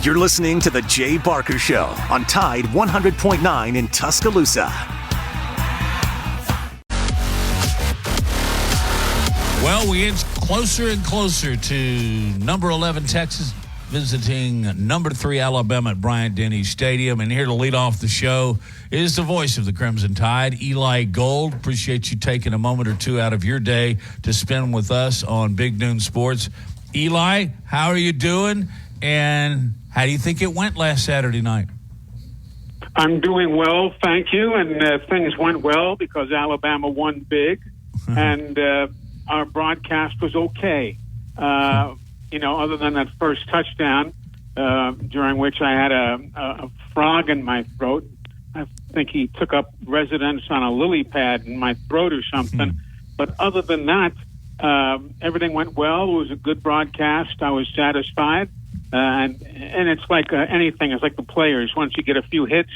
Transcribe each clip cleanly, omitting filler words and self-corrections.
You're listening to The Jay Barker Show on Tide 100.9 in Tuscaloosa. Well, we inch closer and closer to number 11 Texas visiting number 3 Alabama at Bryant-Denny Stadium. And here to lead off the show is the voice of the Crimson Tide, Eli Gold. Appreciate you taking a moment or two out of your day to spend with us on Big Noon Sports. Eli, how are you doing? And how do you think it went last Saturday night? I'm doing well, thank you. And things went well because Alabama won big. And our broadcast was okay. Other than that first touchdown, during which I had a frog in my throat. I think he took up residence on a lily pad in my throat or something. But other than that, everything went well. It was a good broadcast. I was satisfied. And it's like anything. It's like the players. Once you get a few hits,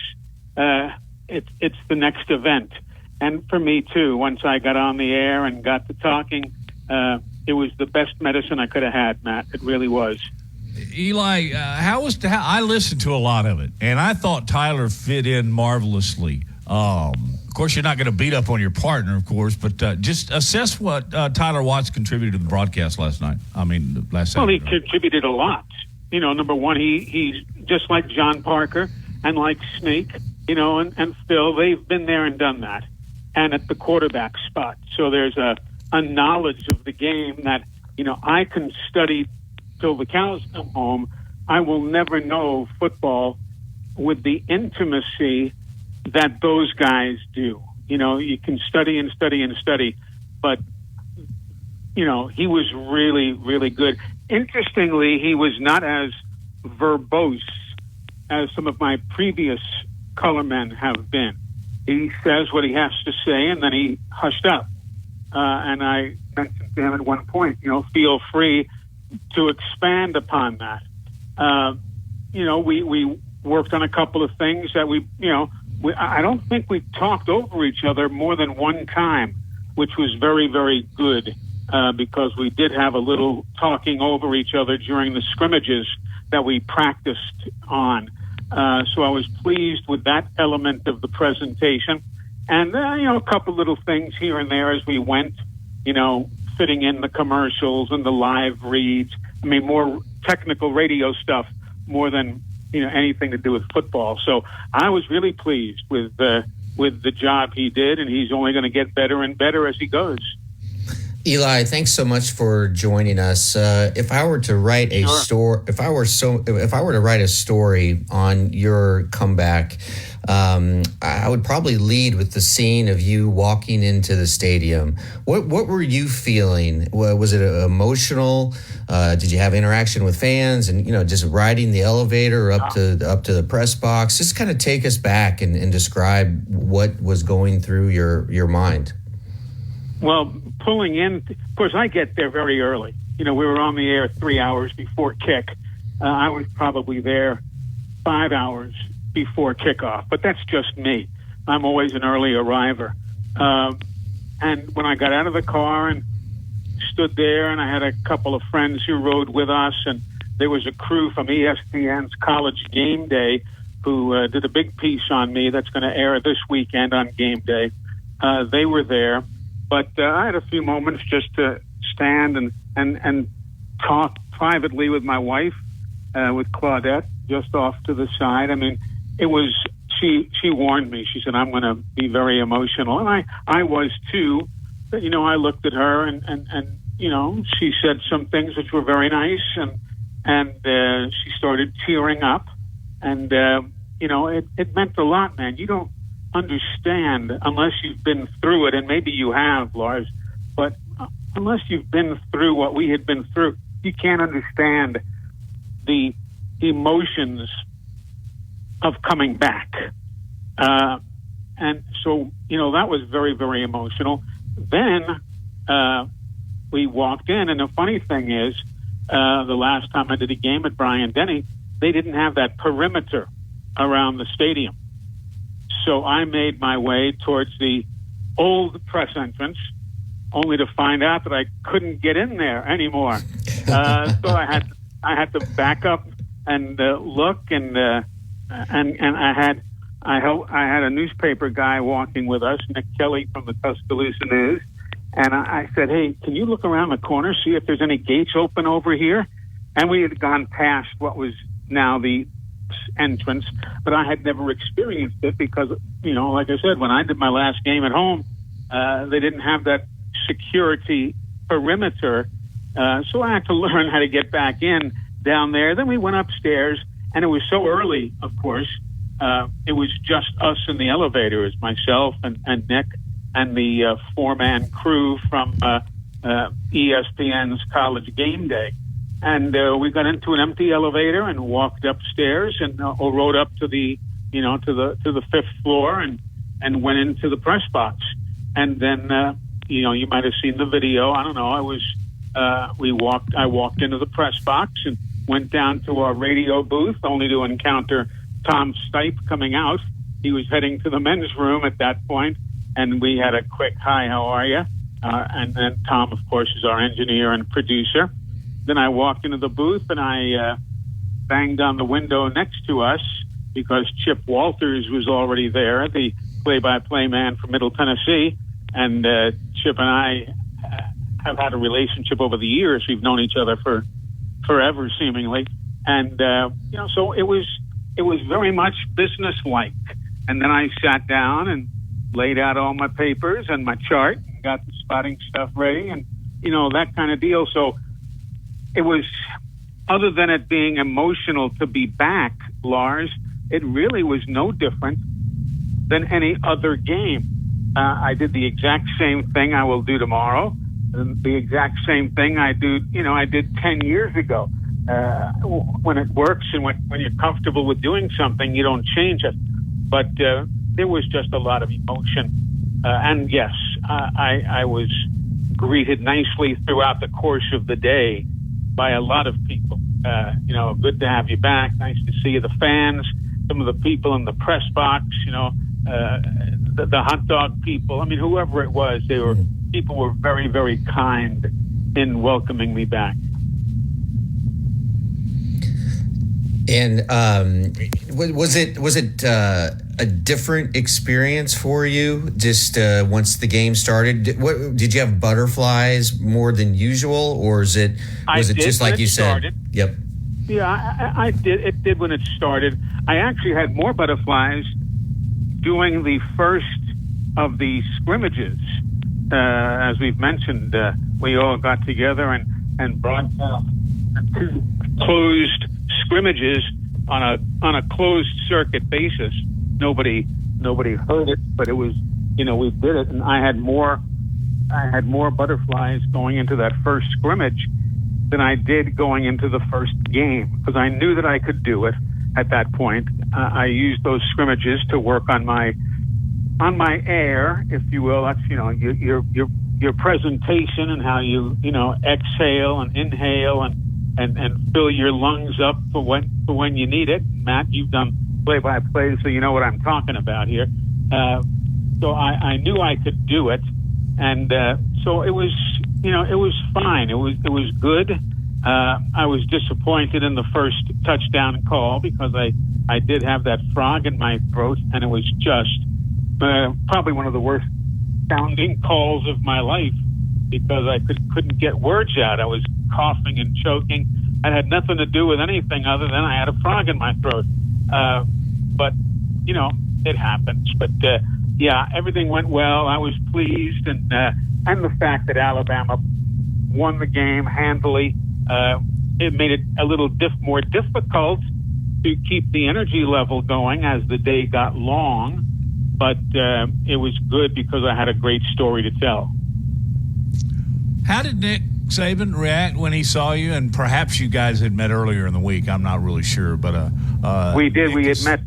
it's the next event. And for me, too, once I got on the air and got to talking, it was the best medicine I could have had, Matt. It really was. Eli, I listened to a lot of it, and I thought Tyler fit in marvelously. Of course, you're not going to beat up on your partner, of course, but just assess what Tyler Watts contributed to the broadcast last Saturday. Well, he contributed a lot. Number one, he's just like John Parker and like Snake, and Phil. They've been there and done that, and at the quarterback spot. So there's a knowledge of the game that, I can study till the cows come home. I will never know football with the intimacy that those guys do. You can study and study and study, but, he was really, really good. Interestingly, he was not as verbose as some of my previous colormen have been. He says what he has to say, and then he hushed up. And I mentioned to him at one point, feel free to expand upon that. We worked on a couple of things that I don't think we talked over each other more than one time, which was very, very good, because we did have a little talking over each other during the scrimmages that we practiced on. So I was pleased with that element of the presentation. And, a couple little things here and there as we went, fitting in the commercials and the live reads. More technical radio stuff more than, anything to do with football. So I was really pleased with the job he did, and he's only going to get better and better as he goes. Eli, thanks so much for joining us. If I were to write a story, if I were to write a story on your comeback, I would probably lead with the scene of you walking into the stadium. What were you feeling? Was it emotional? Did you have interaction with fans, and just riding the elevator up to the press box? Just kind of take us back and describe what was going through your mind. Well, pulling in, of course, I get there very early. We were on the air 3 hours before kick. I was probably there 5 hours before kickoff, but that's just me. I'm always an early arriver. And when I got out of the car and stood there, and I had a couple of friends who rode with us, and there was a crew from ESPN's College Game Day who did a big piece on me that's going to air this weekend on Game Day. They were there. But I had a few moments just to stand and talk privately with my wife, with Claudette, just off to the side. It was, she warned me. She said, I'm going to be very emotional. And I was too. But, I looked at her and she said some things which were very nice. And she started tearing up. And, it meant a lot, man. You don't understand unless you've been through it, and maybe you have, Lars, but unless you've been through what we had been through, you can't understand the emotions of coming back. And so, that was very, very emotional. Then we walked in, and the funny thing is, the last time I did a game at Bryant-Denny, they didn't have that perimeter around the stadium. So I made my way towards the old press entrance, only to find out that I couldn't get in there anymore. So I had to back up and look, and I had a newspaper guy walking with us, Nick Kelly from the Tuscaloosa News, and I said, "Hey, can you look around the corner, see if there's any gates open over here?" And we had gone past what was now the entrance, but I had never experienced it because, like I said, when I did my last game at home, they didn't have that security perimeter, so I had to learn how to get back in down there. Then we went upstairs, and it was so early, of course. It was just us in the elevator, as myself and Nick and the four-man crew from ESPN's College Game Day. And we got into an empty elevator and walked upstairs and rode up to the, to the fifth floor and went into the press box. And then, you might have seen the video. I don't know. I walked into the press box and went down to our radio booth, only to encounter Tom Stipe coming out. He was heading to the men's room at that point, and we had a quick, "Hi, how are you?" And then Tom, of course, is our engineer and producer. Then I walked into the booth and I banged on the window next to us because Chip Walters was already there, the play-by-play man from Middle Tennessee. And Chip and I have had a relationship over the years. We've known each other for forever, seemingly. And, so it was very much business-like. And then I sat down and laid out all my papers and my chart and got the spotting stuff ready and, that kind of deal. So it was, other than it being emotional to be back, Lars, it really was no different than any other game. I did the exact same thing I will do tomorrow, the exact same thing I did 10 years ago. When it works and when you're comfortable with doing something, you don't change it. But there was just a lot of emotion. And yes, I was greeted nicely throughout the course of the day by a lot of people. Good to have you back. Nice to see you. The fans, some of the people in the press box, the hot dog people. I mean, whoever it was, people were very, very kind in welcoming me back. And was it a different experience for you just once the game started? Did you have butterflies more than usual, or was it just like you said? Yep. Yeah, I did. It did when it started. I actually had more butterflies doing the first of the scrimmages. As we've mentioned, we all got together and broadcast two closed scrimmages on a closed circuit basis. Nobody heard it, but it was, we did it, and I had more butterflies going into that first scrimmage than I did going into the first game, because I knew that I could do it at that point. I used those scrimmages to work on my air, if you will. That's, your presentation and how you exhale and inhale and fill your lungs up for when you need it. Matt, you've done play-by-play, so you know what I'm talking about here. So I knew I could do it, and so it was, it was fine. It was good. I was disappointed in the first touchdown call because I did have that frog in my throat, and it was just probably one of the worst sounding calls of my life because I couldn't get words out. I was coughing and choking. It had nothing to do with anything other than I had a frog in my throat. But, it happens. But, yeah, everything went well. I was pleased. And the fact that Alabama won the game handily, it made it a little more difficult to keep the energy level going as the day got long. But it was good because I had a great story to tell. How did Nick Saban react when he saw you? And perhaps you guys had met earlier in the week. I'm not really sure, but we did. We had met.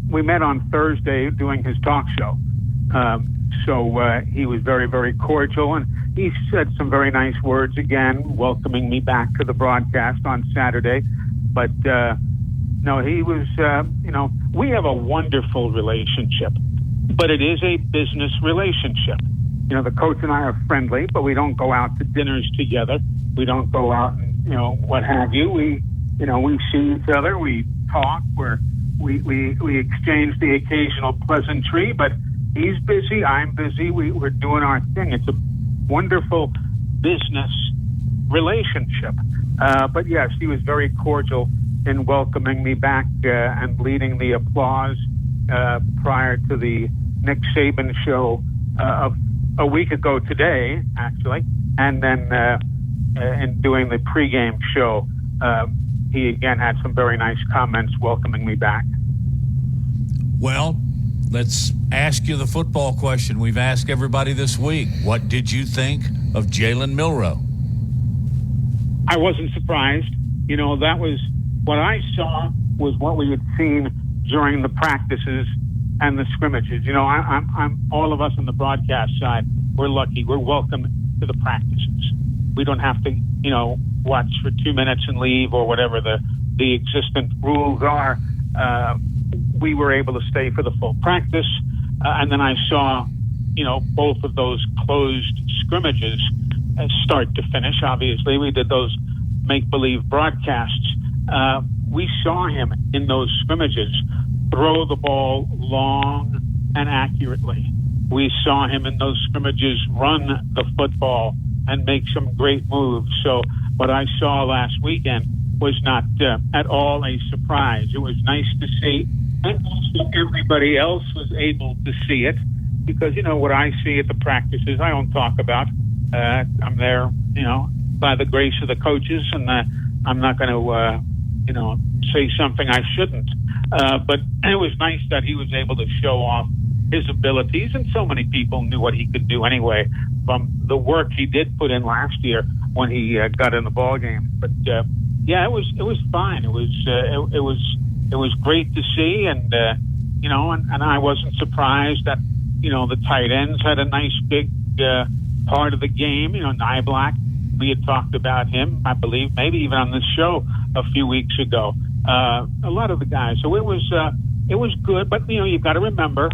We met on Thursday doing his talk show. So he was very, very cordial, and he said some very nice words again, welcoming me back to the broadcast on Saturday. But no, he was. We have a wonderful relationship, but it is a business relationship. The coach and I are friendly, but we don't go out to dinners together. We don't go out and, what have you. we see each other, we talk, we exchange the occasional pleasantry, but he's busy, I'm busy, we're doing our thing. It's a wonderful business relationship. But yes, he was very cordial in welcoming me back and leading the applause prior to the Nick Saban show of a week ago today, actually, and then in doing the pregame show, he again had some very nice comments welcoming me back. Well, let's ask you the football question we've asked everybody this week. What did you think of Jalen Milroe? I wasn't surprised. That was what I saw was what we had seen during the practices and the scrimmages. I'm all of us on the broadcast side, we're lucky. We're welcome to the practices. We don't have to, watch for 2 minutes and leave or whatever the existent rules are. We were able to stay for the full practice. And then I saw, both of those closed scrimmages start to finish. Obviously, we did those make-believe broadcasts. We saw him in those scrimmages throw the ball long and accurately. We saw him in those scrimmages run the football and make some great moves. So what I saw last weekend was not at all a surprise. It was nice to see, and also everybody else was able to see it, because what I see at the practices I don't talk about. I'm there, by the grace of the coaches, and I'm not going to, say something I shouldn't. But it was nice that he was able to show off his abilities, and so many people knew what he could do anyway from the work he did put in last year when he got in the ball game. But yeah, it was fine. It was great to see, and and I wasn't surprised that the tight ends had a nice big part of the game. Niblack, we had talked about him, I believe, maybe even on this show a few weeks ago. A lot of the guys. So it was good, but you've got to remember,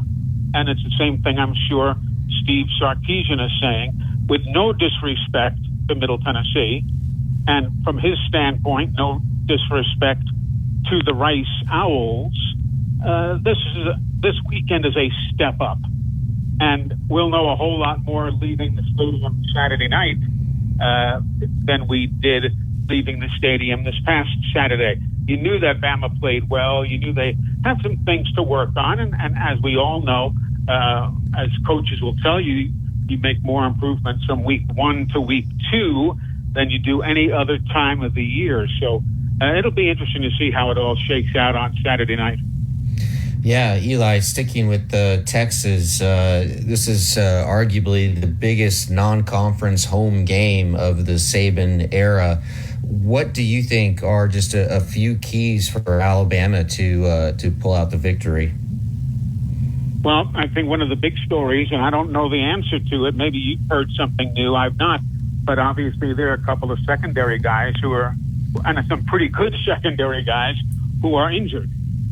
and it's the same thing I'm sure Steve Sarkisian is saying, with no disrespect to Middle Tennessee, and from his standpoint, no disrespect to the Rice Owls, this weekend is a step up, and we'll know a whole lot more leaving the stadium Saturday night than we did leaving the stadium this past Saturday. You knew that Bama played well. You knew they had some things to work on. And as we all know, as coaches will tell you, you make more improvements from week 1 to week 2 than you do any other time of the year. So it'll be interesting to see how it all shakes out on Saturday night. Yeah, Eli, sticking with Texas, this is arguably the biggest non-conference home game of the Saban era. What do you think are just a few keys for Alabama to pull out the victory? Well, I think one of the big stories, and I don't know the answer to it, maybe you've heard something new, I've not, but obviously there are a couple of secondary guys and some pretty good secondary guys who are injured.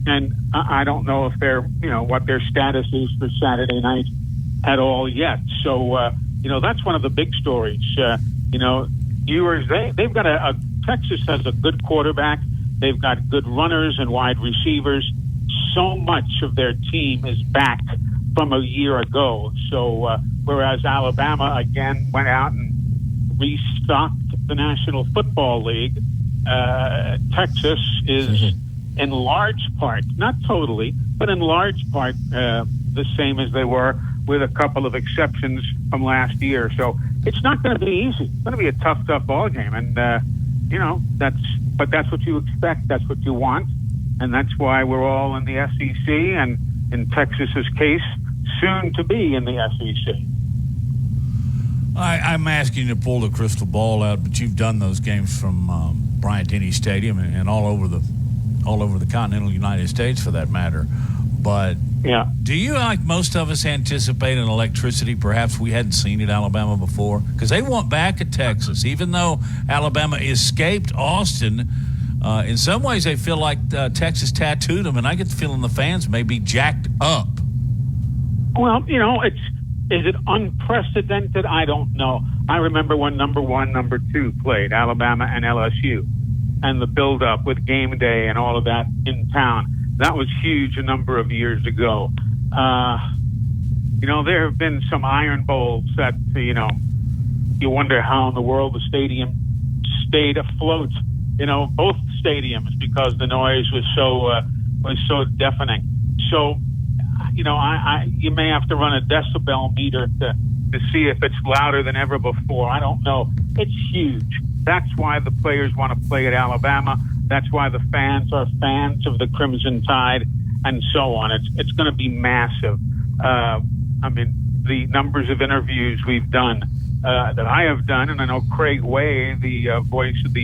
And I don't know if they're, what their status is for Saturday night at all yet. So, that's one of the big stories. Viewers, they've got Texas has a good quarterback. They've got good runners and wide receivers. So much of their team is back from a year ago. So, whereas Alabama, again, went out and restocked the National Football League, Texas is in large part, not totally, but in large part, the same as they were, with a couple of exceptions from last year. So it's not going to be easy. It's going to be a tough ball game. And, that's what you expect. That's what you want. And that's why we're all in the SEC, and in Texas's case, soon to be in the SEC. I'm asking you to pull the crystal ball out, but you've done those games from Bryant-Denny Stadium and all over the continental United States, for that matter. But yeah, do you, like most of us, anticipate an electricity perhaps we hadn't seen at Alabama before? Because they want back at Texas, even though Alabama escaped Austin. In some ways, they feel like Texas tattooed them, and I get the feeling the fans may be jacked up. Well, is it unprecedented? I don't know. I remember when number 1, number 2 played, Alabama and LSU. and the build-up with game day and all of that in town. That was huge a number of years ago. There have been some Iron Bowls that, you wonder how in the world the stadium stayed afloat. Both stadiums, because the noise was so deafening. So, you may have to run a decibel meter to see if it's louder than ever before. I don't know. It's huge. That's why the players want to play at Alabama. That's why the fans are fans of the Crimson Tide, and so on. It's going to be massive. The numbers of interviews we've done, that I have done, and I know Craig Way, the voice of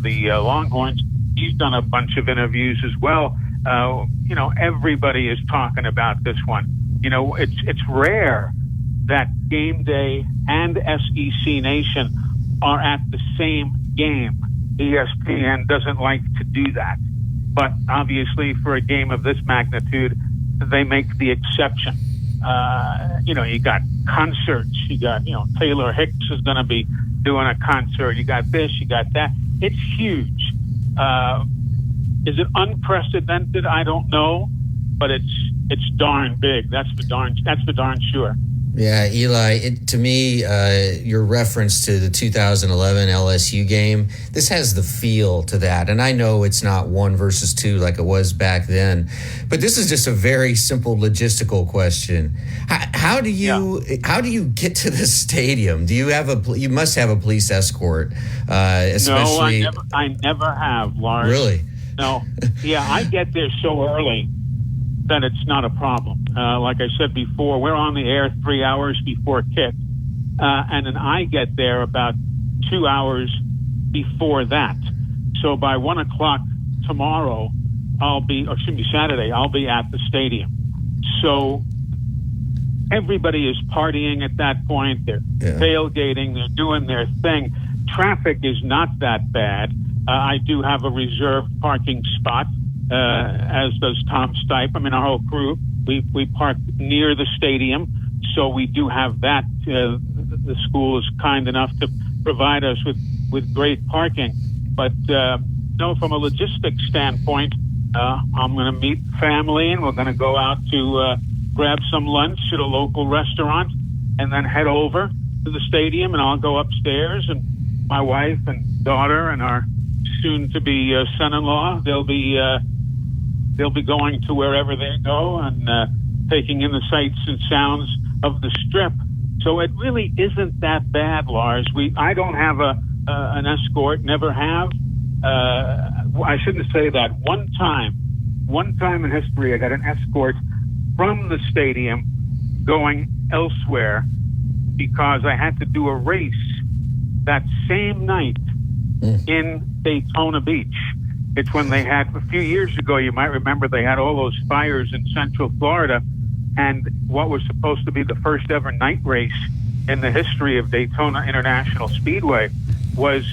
the Longhorns, he's done a bunch of interviews as well. Everybody is talking about this one. It's rare that Game Day and SEC Nation are at the same game. ESPN doesn't like to do that. But obviously for a game of this magnitude, they make the exception. You got concerts. You got, Taylor Hicks is going to be doing a concert. You got this, you got that. It's huge. Is it unprecedented? I don't know, but it's darn big. That's for darn sure. Yeah, Eli, to me, your reference to the 2011 LSU game, this has the feel to that. And I know it's not 1 versus 2 like it was back then, but this is just a very simple logistical question. How do you get to the stadium? Do you you must have a police escort, especially. No, I never have, Lars. Really? No. Yeah, I get there so early that it's not a problem. Like I said before, we're on the air 3 hours before kick, and then I get there about 2 hours before that. So by 1 o'clock tomorrow, Saturday, I'll be at the stadium. So everybody is partying at that point. They're tailgating. They're doing their thing. Traffic is not that bad. I do have a reserved parking spot, as does Tom Stipe. Our whole crew, we park near the stadium, so we do have that. The school is kind enough to provide us with great parking. But from a logistics standpoint, I'm going to meet family, and we're going to go out to grab some lunch at a local restaurant, and then head over to the stadium. And I'll go upstairs, and my wife and daughter and our soon-to-be son-in-law, they'll be going to wherever they go and taking in the sights and sounds of the Strip. So it really isn't that bad, Lars. I don't have an escort, never have. I shouldn't say that. One time in history, I got an escort from the stadium going elsewhere because I had to do a race that same night in Daytona Beach. It's when they had, a few years ago, you might remember, they had all those fires in Central Florida, and what was supposed to be the first ever night race in the history of Daytona International Speedway was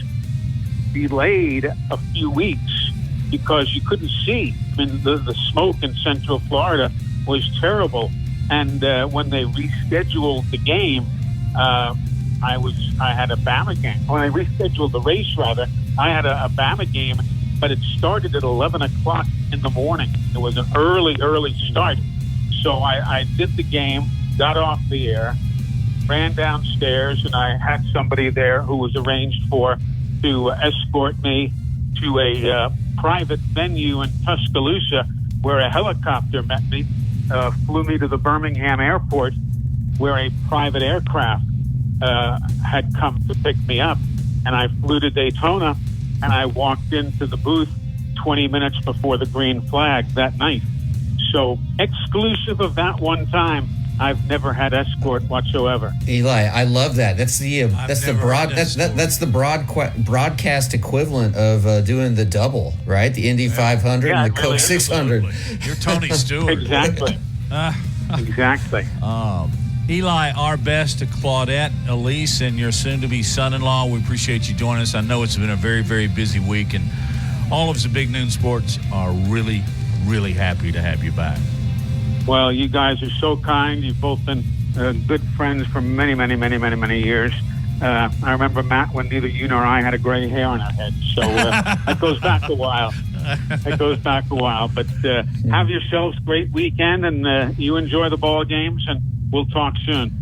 delayed a few weeks because you couldn't see. The smoke in Central Florida was terrible, and when they rescheduled the game, I had a Bama game. When they rescheduled the race, rather, I had a Bama game, but it started at 11 o'clock in the morning. It was an early start. So I did the game, got off the air, ran downstairs, and I had somebody there who was arranged for to escort me to a private venue in Tuscaloosa where a helicopter met me, flew me to the Birmingham airport where a private aircraft had come to pick me up. And I flew to Daytona, and I walked into the booth 20 minutes before the green flag that night. So exclusive of that one time, I've never had escort whatsoever. Eli, I love that. That's the broadcast equivalent of doing the double, right? The Indy 500 and the Coke 600. You're Tony Stewart. Exactly. Exactly. Eli, our best to Claudette, Elise, and your soon-to-be son-in-law. We appreciate you joining us. I know it's been a very, very busy week, and all of us at Big Noon Sports are really, really happy to have you back. Well, you guys are so kind. You've both been good friends for many, many, many, many, many years. I remember, Matt, when neither you nor I had a gray hair on our heads. So that goes back a while. But have yourselves a great weekend, and you enjoy the ball games, and we'll talk soon.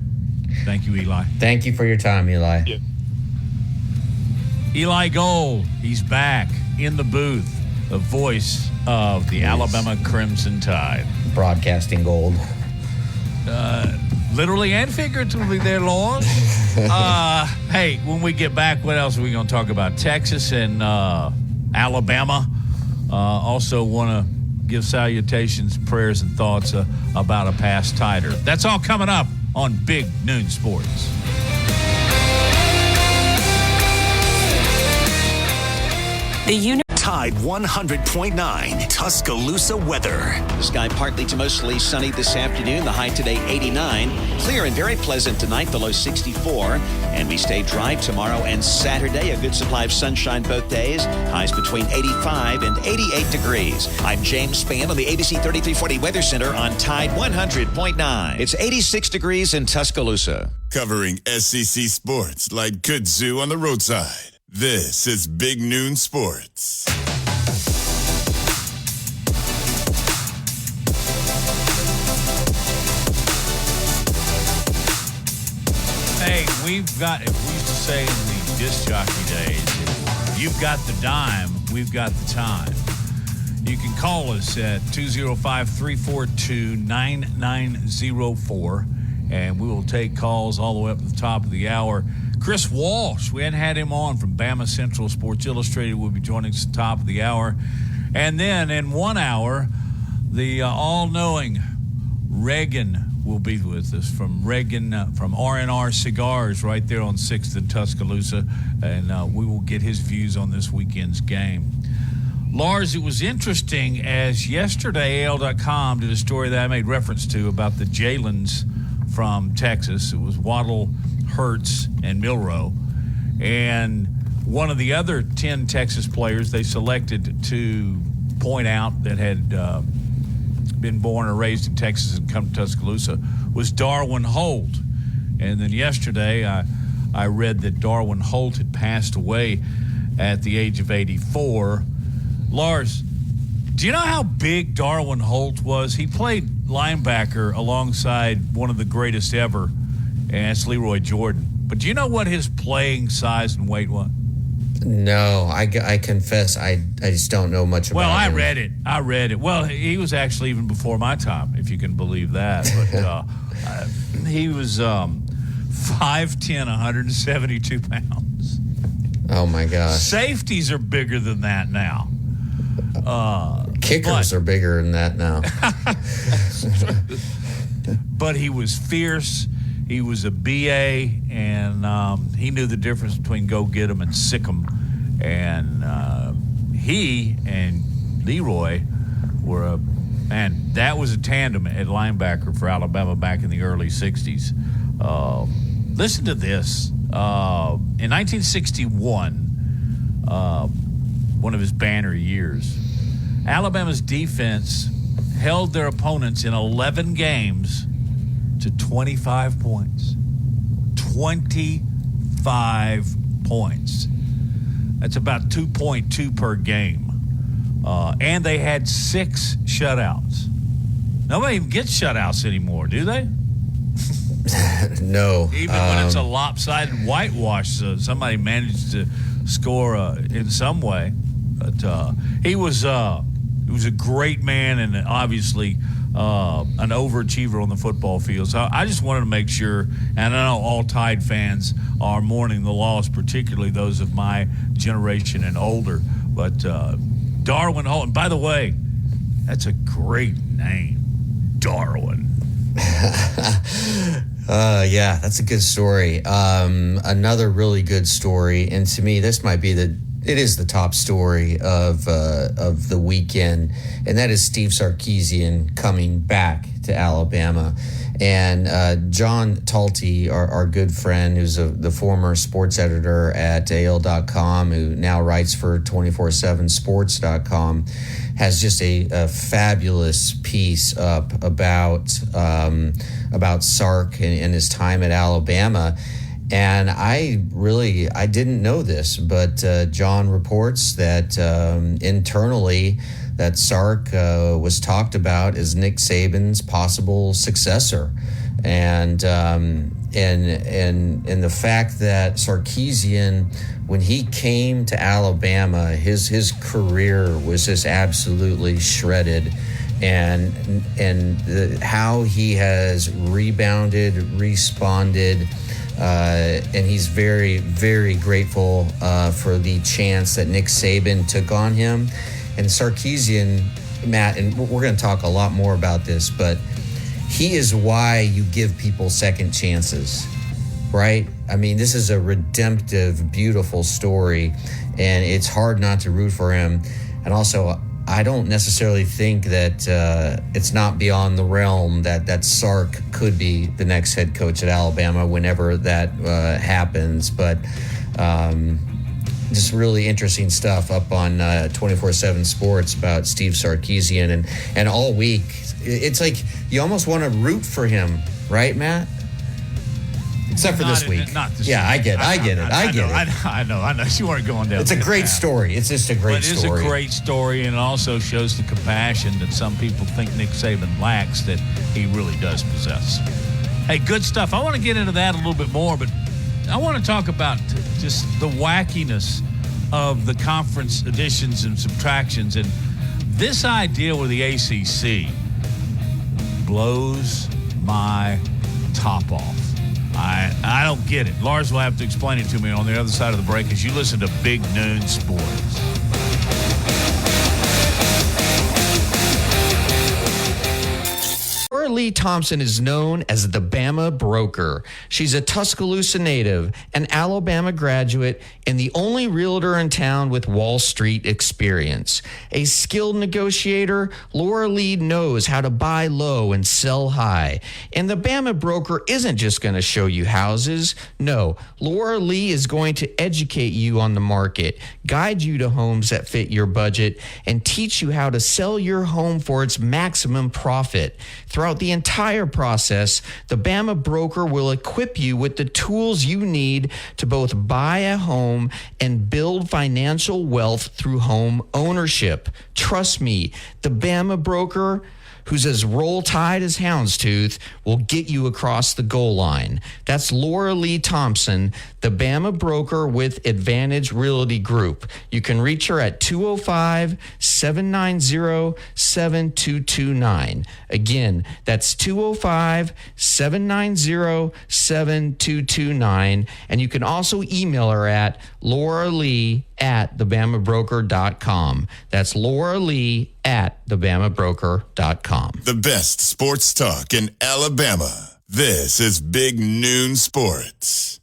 Thank you, Eli. Thank you for your time, Eli. Thank you. Eli Gold, he's back in the booth, the voice of the Alabama Crimson Tide. Broadcasting gold. Literally and figuratively there, Lord. Hey, when we get back, what else are we going to talk about? Texas and Alabama. Also want to give salutations, prayers, and thoughts about a past Tider. That's all coming up on Big Noon Sports. Tide 100.9 Tuscaloosa weather. The sky partly to mostly sunny this afternoon. The high today 89. Clear and very pleasant tonight, the low 64. And we stay dry tomorrow and Saturday. A good supply of sunshine both days. Highs between 85 and 88 degrees. I'm James Spann on the ABC 3340 Weather Center on Tide 100.9. It's 86 degrees in Tuscaloosa. Covering SEC sports like kudzu on the roadside. This is Big Noon Sports. Hey, we've got, we used to say in the disc jockey days, if you've got the dime, we've got the time. You can call us at 205-342-9904, and we will take calls all the way up to the top of the hour. Chris Walsh, we hadn't had him on from Bama Central Sports Illustrated, will be joining us at the top of the hour. And then in 1 hour, the all-knowing Reagan will be with us from Reagan, from R&R Cigars right there on 6th and Tuscaloosa, and we will get his views on this weekend's game. Lars, it was interesting as yesterday AL.com did a story that I made reference to about the Jalens from Texas. It was Waddle, Hurts, and Milroe. And one of the other 10 Texas players they selected to point out that had been born or raised in Texas and come to Tuscaloosa was Darwin Holt. And then yesterday I read that Darwin Holt had passed away at the age of 84. Lars, do you know how big Darwin Holt was? He played linebacker alongside one of the greatest ever, and it's Leroy Jordan. But do you know what his playing size and weight was? No, I confess I just don't know much about him. Well, I read it. Well, he was actually even before my time, if you can believe that. But he was 5'10", 172 pounds. Oh, my gosh. Safeties are bigger than that now. Kickers are bigger than that now. But he was fierce. He was a BA, and he knew the difference between go get 'em and sick 'em. And he and Leroy were that was a tandem at linebacker for Alabama back in the early 60s. Listen to this. In 1961, one of his banner years, Alabama's defense held their opponents in 11 games to 25 points. 25 points. That's about 2.2 per game. And they had 6 shutouts. Nobody even gets shutouts anymore, do they? No. Even when it's a lopsided whitewash, somebody managed to score in some way. But he was a great man, and obviously an overachiever on the football field. So I just wanted to make sure, and I know all Tide fans are mourning the loss, particularly those of my generation and older. But Darwin Holt, and by the way, that's a great name, Darwin. Yeah, that's a good story. Another really good story, and to me, this might be it is the top story of the weekend, and that is Steve Sarkisian coming back to Alabama. And John Talty, our good friend, who's the former sports editor at AL.com, who now writes for 247sports.com, has just a fabulous piece up about Sark and his time at Alabama. And I didn't know this, but John reports that internally that Sark was talked about as Nick Saban's possible successor. And the fact that Sarkisian, when he came to Alabama, his career was just absolutely shredded. And how he has rebounded, responded, and he's very, very grateful for the chance that Nick Saban took on him. And Sarkisian, Matt, and we're going to talk a lot more about this, but he is why you give people second chances, right? I mean, this is a redemptive, beautiful story, and it's hard not to root for him. And also, I don't necessarily think that it's not beyond the realm that Sark could be the next head coach at Alabama whenever that happens. But just really interesting stuff up on 24/7 Sports about Steve Sarkisian. And all week, it's like you almost want to root for him, right, Matt? Except for this week. Not this week. I get it. I know. You weren't going down. It's a great story. It's just a great story. It is a great story, and it also shows the compassion that some people think Nick Saban lacks that he really does possess. Hey, good stuff. I want to get into that a little bit more, but I want to talk about just the wackiness of the conference additions and subtractions. And this idea with the ACC blows my top off. I don't get it. Lars will have to explain it to me on the other side of the break as you listen to Big Noon Sports. Laura Lee Thompson is known as the Bama Broker. She's a Tuscaloosa native, an Alabama graduate, and the only realtor in town with Wall Street experience. A skilled negotiator, Laura Lee knows how to buy low and sell high. And the Bama Broker isn't just going to show you houses. No, Laura Lee is going to educate you on the market, guide you to homes that fit your budget, and teach you how to sell your home for its maximum profit. Throughout the entire process, the Bama Broker will equip you with the tools you need to both buy a home and build financial wealth through home ownership. Trust me, the Bama Broker, who's as roll tide as houndstooth, will get you across the goal line. That's Laura Lee Thompson, the Bama Broker with Advantage Realty Group. You can reach her at 205-790-7229. Again, that's 205-790-7229. And you can also email her at lauralee@thebamabroker.com. That's Laura Lee @thebamabroker.com. The best sports talk in Alabama. This is Big Noon Sports.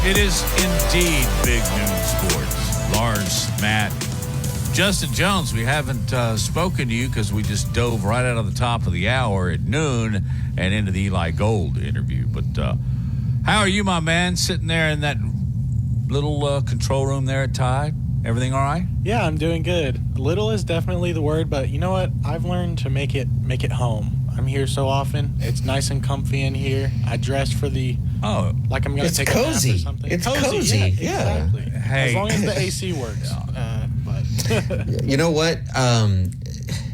It is indeed Big Noon Sports. Lars, Matt, Justin Jones, we haven't spoken to you because we just dove right out of the top of the hour at noon and into the Eli Gold interview. But how are you, my man, sitting there in that little control room there at Tide? Everything all right? Yeah, I'm doing good. Little is definitely the word, but you know what? I've learned to make it home. I'm here so often. It's nice and comfy in here. I dress for the like I'm going to take cozy. a nap or something. It's cozy. Yeah. Exactly. Hey. As long as the AC works. But You know what?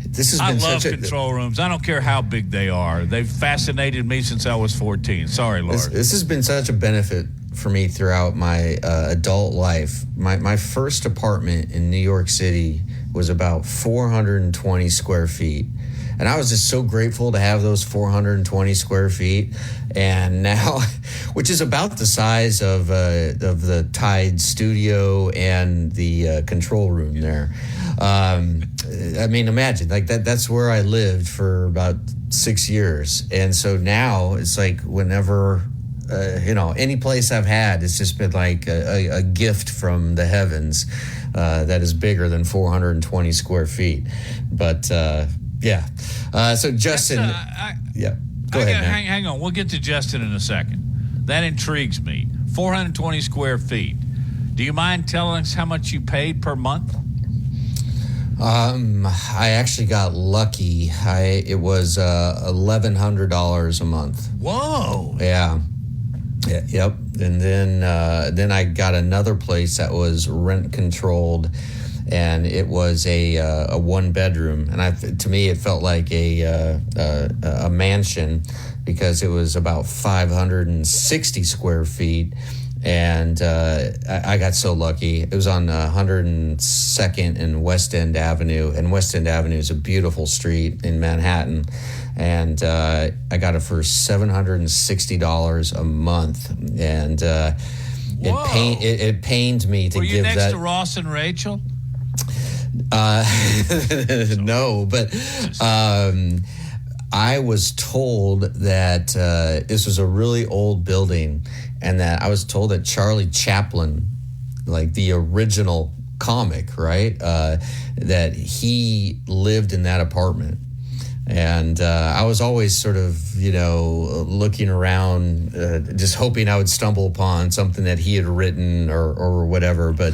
This has been love such control rooms. I don't care how big they are. They've fascinated me since I was 14. Sorry, Lord. This has been such a benefit for me throughout my adult life. My first apartment in New York City was about 420 square feet. And I was just so grateful to have those 420 square feet. And now, which is about the size of the Tide studio and the control room there. I mean, imagine, like that's where I lived for about 6 years. And so now it's like whenever, any place I've had, it's just been like a gift from the heavens that is bigger than 420 square feet. But, yeah. So Justin, yeah, go ahead, man. Hang on. We'll get to Justin in a second. That intrigues me. 420 square feet. Do you mind telling us how much you paid per month? I actually got lucky. It was $1,100 a month. Whoa. Yeah. Yep. And then I got another place that was rent controlled, and it was a 1-bedroom, and to me it felt like a mansion because it was about 560 square feet. And I got so lucky. It was on 102nd and West End Avenue. And West End Avenue is a beautiful street in Manhattan. And I got it for $760 a month. And it pained me to give that. Were you next to Ross and Rachel? No, but I was told that this was a really old building, and that I was told that Charlie Chaplin, like the original comic, right, that he lived in that apartment. And I was always sort of, looking around, just hoping I would stumble upon something that he had written or whatever. But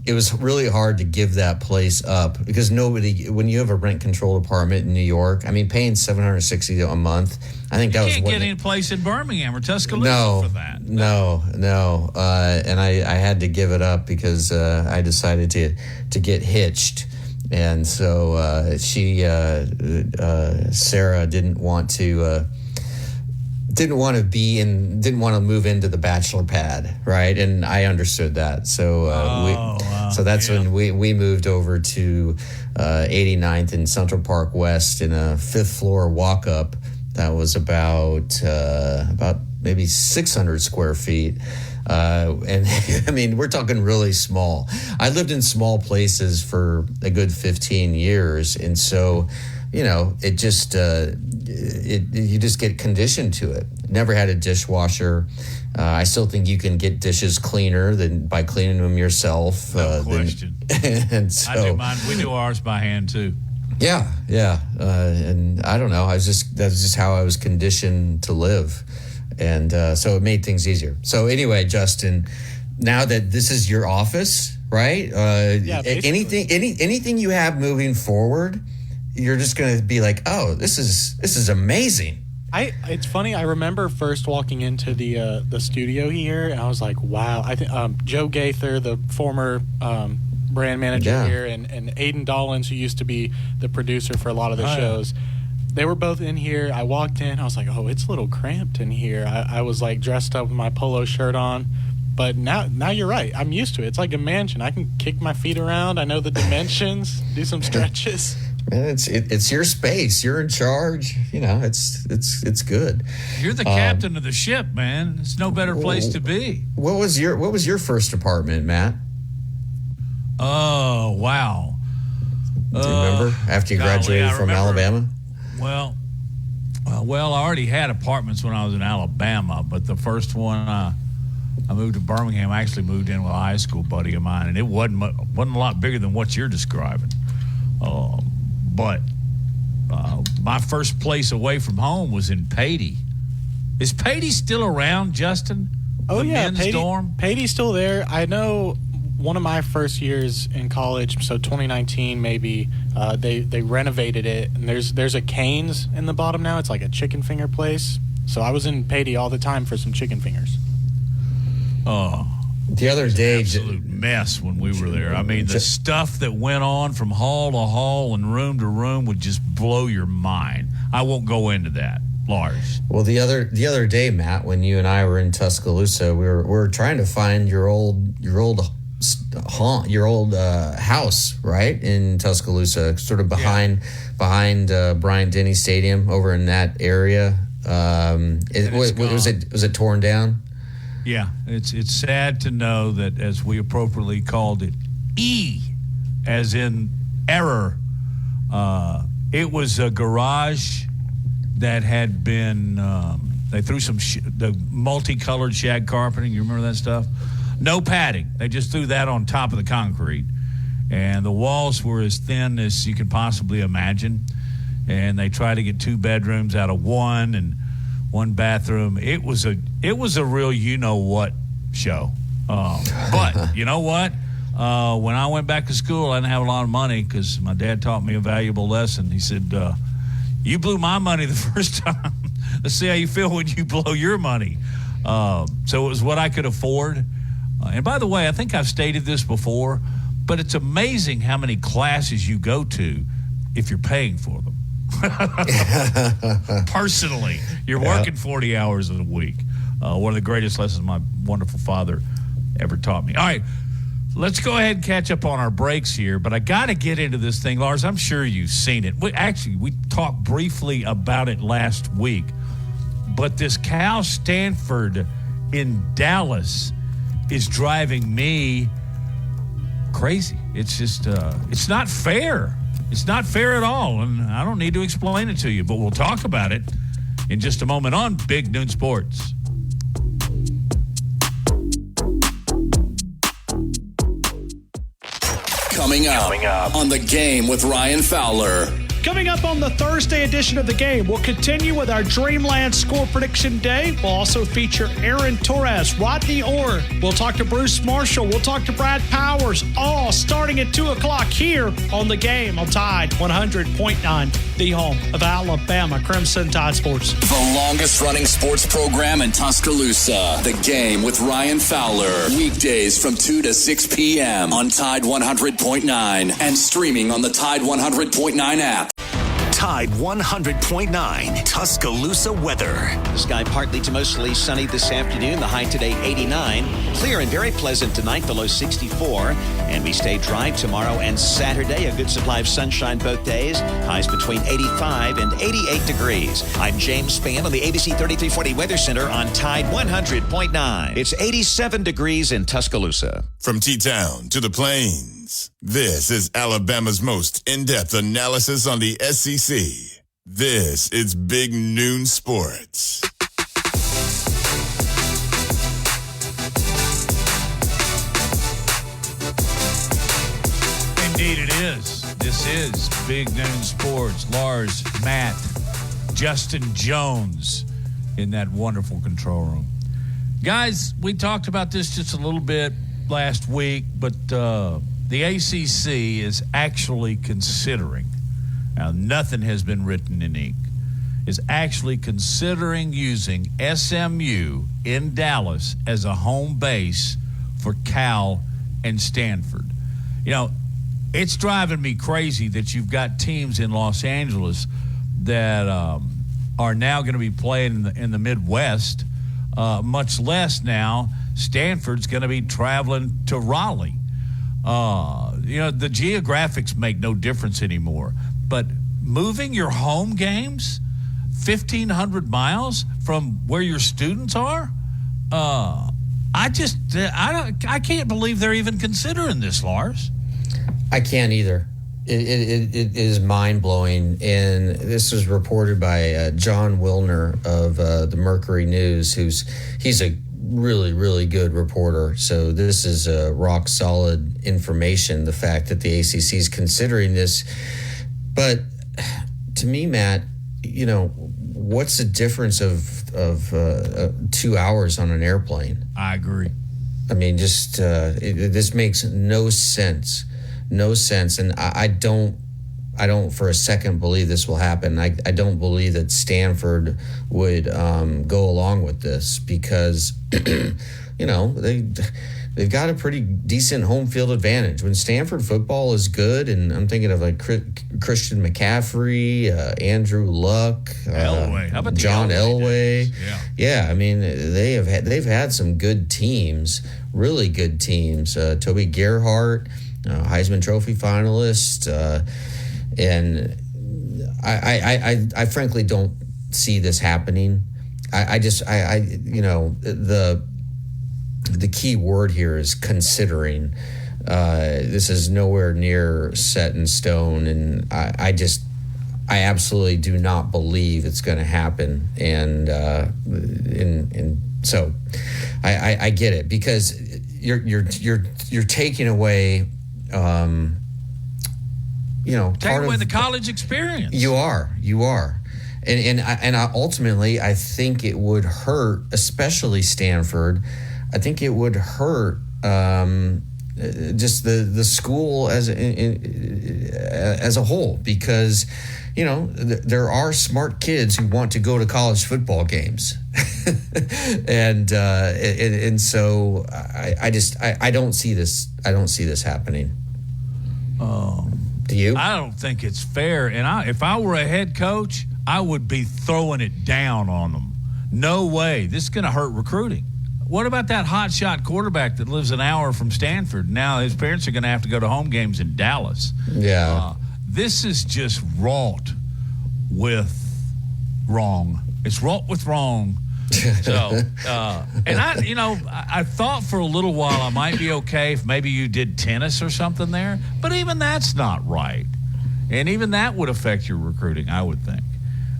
it was really hard to give that place up because when you have a rent-controlled apartment in New York, I mean, paying $760 a month, I think that was you can't get any place in Birmingham or Tuscaloosa for that. No. And I had to give it up because I decided to get hitched. And so Sarah didn't want to move into the bachelor pad, right? And I understood that. So so that's when we moved over to 89th and Central Park West in a 5th floor walk up that was about maybe 600 square feet. And I mean, we're talking really small. I lived in small places for a good 15 years. And so, it just, you just get conditioned to it. Never had a dishwasher. I still think you can get dishes cleaner than by cleaning them yourself. No question. And so, I do mine. We do ours by hand too. Yeah. And I don't know. that's just how I was conditioned to live. And so it made things easier. So anyway, Justin, now that this is your office, right? Yeah, anything you have moving forward, you're just going to be like, oh, this is amazing. It's funny. I remember first walking into the studio here, and I was like, wow. I think Joe Gaither, the former brand manager here, and Aiden Dollins, who used to be the producer for a lot of the shows. They were both in here. I walked in. I was like, oh, it's a little cramped in here. I was like dressed up with my polo shirt on. But now you're right. I'm used to it. It's like a mansion. I can kick my feet around. I know the dimensions, do some stretches. Man, it's your space. You're in charge. It's good. You're the captain of the ship, man. It's no better place to be. What was your first apartment, Matt? Oh, wow. Do you remember after you graduated from Alabama? Well, I already had apartments when I was in Alabama, but the first one I moved to Birmingham. I actually moved in with a high school buddy of mine, and it wasn't a lot bigger than what you're describing. But my first place away from home was in Patey. Is Patey still around, Justin? Oh, the yeah, men's dorm? Patey's still there. I know one of my first years in college, so 2019 maybe, they renovated it, and there's a Cane's in the bottom now. It's like a chicken finger place. So I was in Patey all the time for some chicken fingers. Oh, the other day, absolute mess when we were there. I mean, the stuff that went on from hall to hall and room to room would just blow your mind. I won't go into that, Lars. Well, the other day, Matt, when you and I were in Tuscaloosa, we were trying to find your old house, right, in Tuscaloosa, sort of behind Bryant-Denny Stadium over in that area. Was it torn down? Yeah, it's sad to know that, as we appropriately called it, E, as in error. It was a garage that had been. They threw some the multicolored shag carpeting. You remember that stuff? No padding. They just threw that on top of the concrete, and the walls were as thin as you could possibly imagine. And they tried to get 2 bedrooms out of one and 1 bathroom. It was a real you know what show. But you know what? When I went back to school, I didn't have a lot of money because my dad taught me a valuable lesson. He said, you blew my money the first time. Let's see how you feel when you blow your money. So it was what I could afford. And by the way, I think I've stated this before, but it's amazing how many classes you go to if you're paying for them. Personally, you're working 40 hours a week. One of the greatest lessons my wonderful father ever taught me. All right, let's go ahead and catch up on our breaks here, but I got to get into this thing. Lars, I'm sure you've seen it. We talked briefly about it last week, but this Cal Stanford in Dallas is driving me crazy. It's just, it's not fair. It's not fair at all, and I don't need to explain it to you, but we'll talk about it in just a moment on Big Noon Sports. Coming up on The Game with Ryan Fowler. Coming up on the Thursday edition of The Game, we'll continue with our Dreamland Score Prediction Day. We'll also feature Aaron Torres, Rodney Orr. We'll talk to Bruce Marshall. We'll talk to Brad Powers, all starting at 2 o'clock here on The Game on Tide 100.9, the home of Alabama Crimson Tide Sports. The longest running sports program in Tuscaloosa. The Game with Ryan Fowler. Weekdays from 2 to 6 p.m. on Tide 100.9 and streaming on the Tide 100.9 app. Tide 100.9 Tuscaloosa weather. The sky partly to mostly sunny this afternoon. The high today 89. Clear and very pleasant tonight, the low 64. And we stay dry tomorrow and Saturday. A good supply of sunshine both days. Highs between 85 and 88 degrees. I'm James Spann on the ABC 3340 Weather Center on Tide 100.9. It's 87 degrees in Tuscaloosa. From T-Town to the Plains, this is Alabama's most in-depth analysis on the SEC. This is Big Noon Sports. Indeed it is. This is Big Noon Sports. Lars, Matt, Justin Jones in that wonderful control room. Guys, we talked about this just a little bit last week, but the ACC is actually considering, now nothing has been written in ink, is actually considering using SMU in Dallas as a home base for Cal and Stanford. You know, it's driving me crazy that you've got teams in Los Angeles that are now going to be playing in the Midwest, much less now Stanford's going to be traveling to Raleigh. You know, the geographics make no difference anymore. But moving your home games 1,500 miles from where your students are, I can't believe they're even considering this, Lars. I can't either. It is mind-blowing, and this was reported by John Wilner of the Mercury News, he's a really, really good reporter. So this is rock solid information, the fact that the ACC is considering this. But to me, Matt, you know, what's the difference of 2 hours on an airplane? I agree. I mean, just this makes no sense. No sense. And I don't for a second believe this will happen. I don't believe that Stanford would go along with this because, you know, they've got a pretty decent home field advantage. When Stanford football is good, and I'm thinking of like Christian McCaffrey, Andrew Luck, Elway. How about John Elway? Yeah, I mean, they've had some good teams, really good teams. Toby Gerhart, Heisman Trophy finalist. And I frankly don't see this happening. You know, the key word here is considering. This is nowhere near set in stone, and I absolutely do not believe it's going to happen. And so I get it, because you're taking away. You know, take away the college experience. You are, and I ultimately I think it would hurt, especially Stanford. I think it would hurt just the school as a whole, because there are smart kids who want to go to college football games, and so I don't see this. I don't see this happening. Do you? I don't think it's fair. And if I were a head coach, I would be throwing it down on them. No way. This is going to hurt recruiting. What about that hotshot quarterback that lives an hour from Stanford? Now his parents are going to have to go to home games in Dallas. Yeah. This is just wrought with wrong. It's wrought with wrong. So, and I thought for a little while I might be okay if maybe you did tennis or something there, but even that's not right. And even that would affect your recruiting, I would think.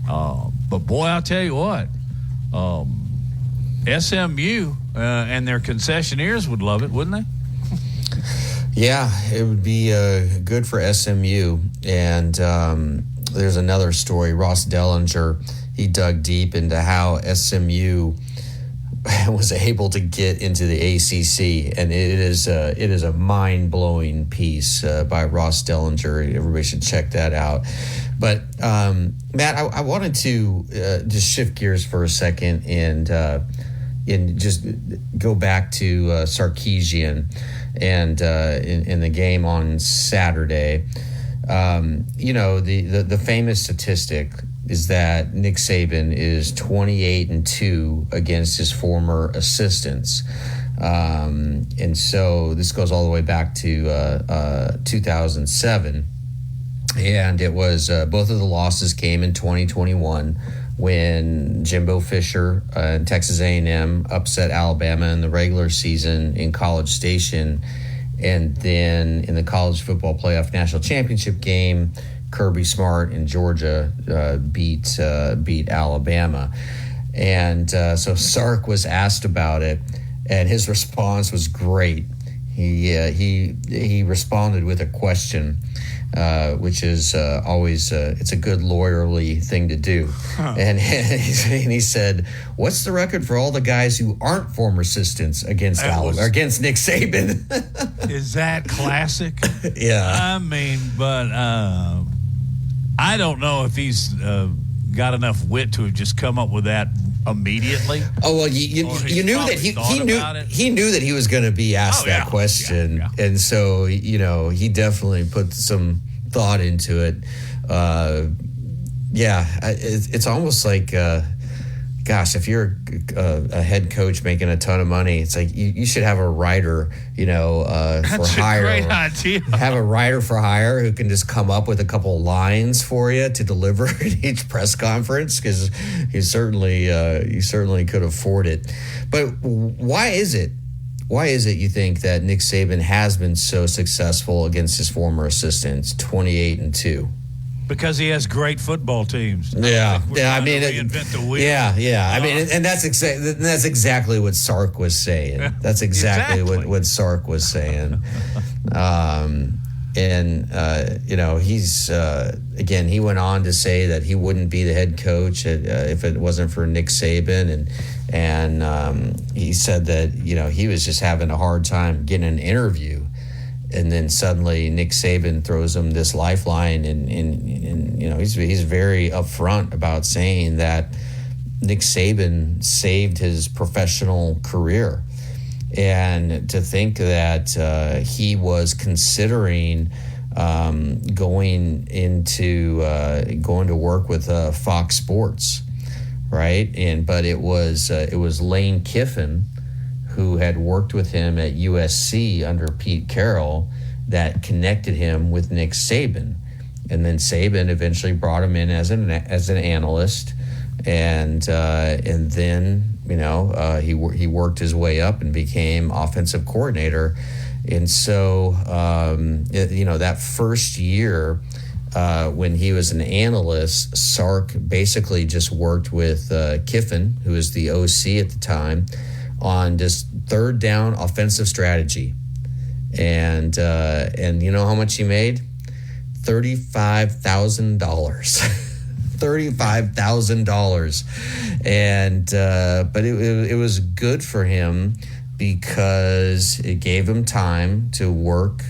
But boy, I'll tell you what, SMU and their concessionaires would love it, wouldn't they? Yeah, it would be good for SMU. And there's another story. Ross Dellinger, he dug deep into how SMU was able to get into the ACC, and it is a mind-blowing piece by Ross Dellinger. Everybody should check that out. But Matt, I wanted to just shift gears for a second and just go back to Sarkisian and in the game on Saturday. The famous statistic is that Nick Saban is 28-2 against his former assistants. And so this goes all the way back to 2007. And it was both of the losses came in 2021 when Jimbo Fisher and Texas A&M upset Alabama in the regular season in College Station. And then in the college football playoff national championship game, Kirby Smart and Georgia beat Alabama. And so Sark was asked about it, and his response was great. He responded with a question, which is always it's a good lawyerly thing to do. Huh. And he said, "What's the record for all the guys who aren't former assistants against against Nick Saban?" Is that classic? Yeah. I mean, but I don't know if he's got enough wit to have just come up with that immediately. Oh well, you knew that he knew that he was going to be asked that question, yeah. And so he definitely put some thought into it. It's almost like, gosh, if you're a head coach making a ton of money, it's like you should have a writer, That's for hire. That's a great idea. Have a writer for hire who can just come up with a couple lines for you to deliver at each press conference, because he certainly could afford it. But why is it you think that Nick Saban has been so successful against his former assistants, 28-2? Because he has great football teams. Yeah. I mean, reinvent the wheel. Yeah. I mean, and that's exactly what Sark was saying. That's exactly what Sark was saying. He's again. He went on to say that he wouldn't be the head coach if it wasn't for Nick Saban, and he said that he was just having a hard time getting an interview. And then suddenly Nick Saban throws him this lifeline, and he's very upfront about saying that Nick Saban saved his professional career. And to think that he was considering going to work with Fox Sports, right? But it was Lane Kiffin, who had worked with him at USC under Pete Carroll, that connected him with Nick Saban. And then Saban eventually brought him in as an analyst, and then he worked his way up and became offensive coordinator. And so that first year when he was an analyst, Sark basically just worked with Kiffin, who was the OC at the time, on this third down offensive strategy. And you know how much he made? $35,000. $35,000. And but it was good for him because it gave him time to work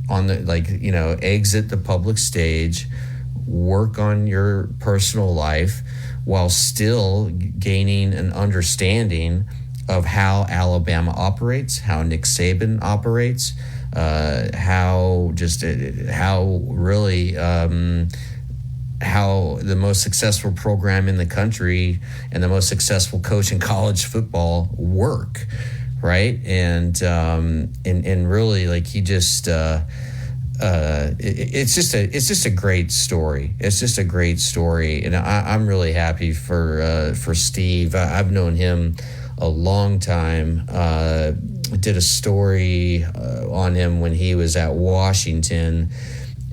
on the, exit the public stage, work on your personal life while still gaining an understanding of how Alabama operates, how Nick Saban operates, how the most successful program in the country and the most successful coach in college football work, right? And really, like, he just it's just a great story. It's just a great story, and I'm really happy for Steve. I've known him a long time. Did a story on him when he was at Washington,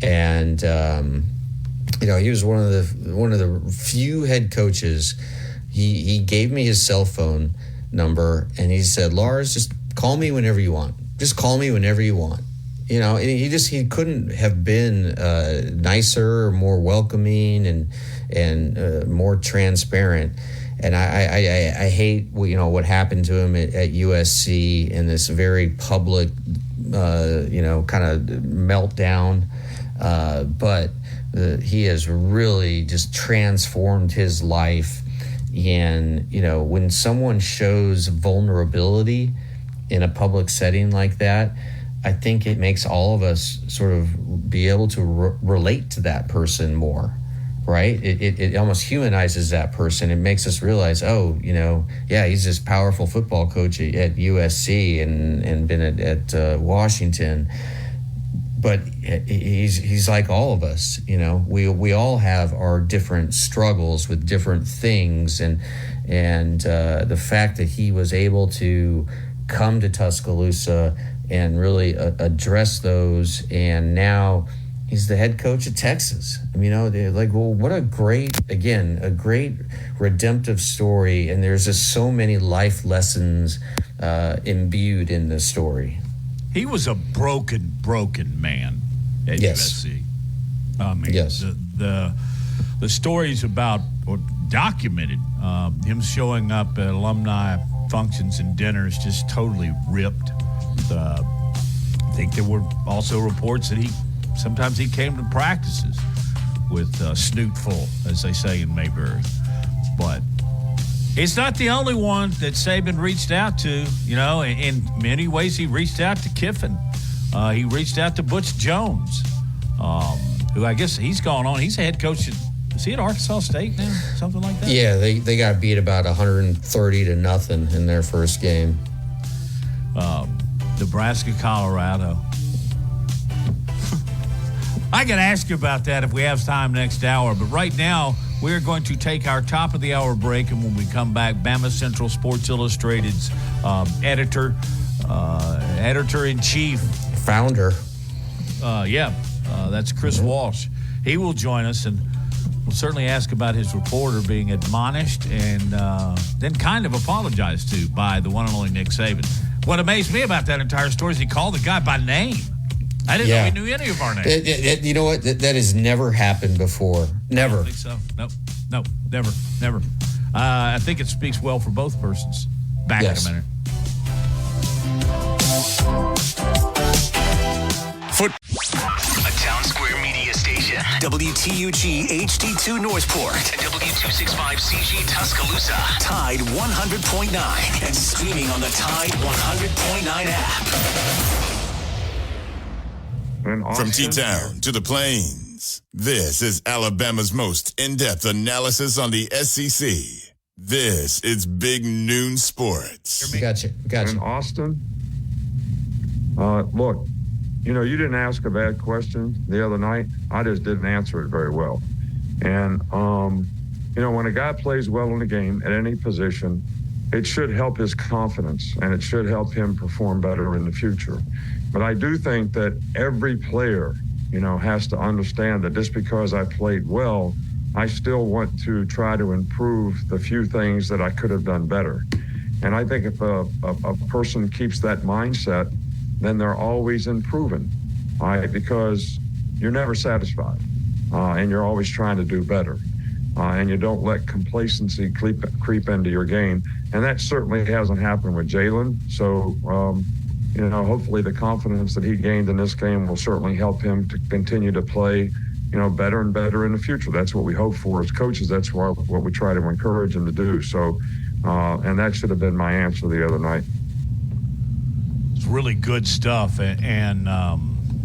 and he was one of the few head coaches. He gave me his cell phone number, and he said, "Lars, just call me whenever you want. Just call me whenever you want." And he couldn't have been nicer or more welcoming and more transparent. And I hate what happened to him at USC in this very public kind of meltdown. But he has really just transformed his life. And when someone shows vulnerability in a public setting like that, I think it makes all of us sort of be able to relate to that person more, right? It almost humanizes that person. It makes us realize, he's this powerful football coach at USC and been at Washington. But he's like all of us, we all have our different struggles with different things. And the fact that he was able to come to Tuscaloosa and really address those, and now he's the head coach of Texas. They're like, well, what a great redemptive story, and there's just so many life lessons imbued in this story. He was a broken man at USC. Yes. The stories about, or documented, him showing up at alumni functions and dinners just totally ripped. I think there were also reports that sometimes he came to practices with snootful, as they say in Mayberry. But it's not the only one that Saban reached out to. In many ways, he reached out to Kiffin. He reached out to Butch Jones, who I guess he's gone on. He's a head coach. Is he at Arkansas State now? Something like that? Yeah, they got beat about 130-0 in their first game. Nebraska, Colorado. I can ask you about that if we have time next hour. But right now, we're going to take our top of the hour break. And when we come back, Bama Central Sports Illustrated's editor-in-chief. Founder. That's Chris Walsh. He will join us, and we'll certainly ask about his reporter being admonished and then kind of apologized to by the one and only Nick Saban. What amazed me about that entire story is he called the guy by name. I didn't know he knew any of our names. You know what? That has never happened before. Never. I don't think so. Nope. Never. I think it speaks well for both persons. Back in a minute. A Town Square Media Station. WTUG HD2 Northport. And W265CG Tuscaloosa. Tide 100.9. And streaming on the Tide 100.9 app. From T-Town to the Plains, this is Alabama's most in-depth analysis on the SEC. This is Big Noon Sports. Gotcha. In Austin, look, you didn't ask a bad question the other night. I just didn't answer it very well. And, when a guy plays well in a game at any position, it should help his confidence and it should help him perform better in the future. But I do think that every player, has to understand that just because I played well, I still want to try to improve the few things that I could have done better. And I think if a person keeps that mindset, then they're always improving, right? Because you're never satisfied, and you're always trying to do better. And you don't let complacency creep into your game. And that certainly hasn't happened with Jalen. So, hopefully the confidence that he gained in this game will certainly help him to continue to play, better and better in the future. That's what we hope for as coaches. That's what we try to encourage him to do. So, and that should have been my answer the other night. It's really good stuff. And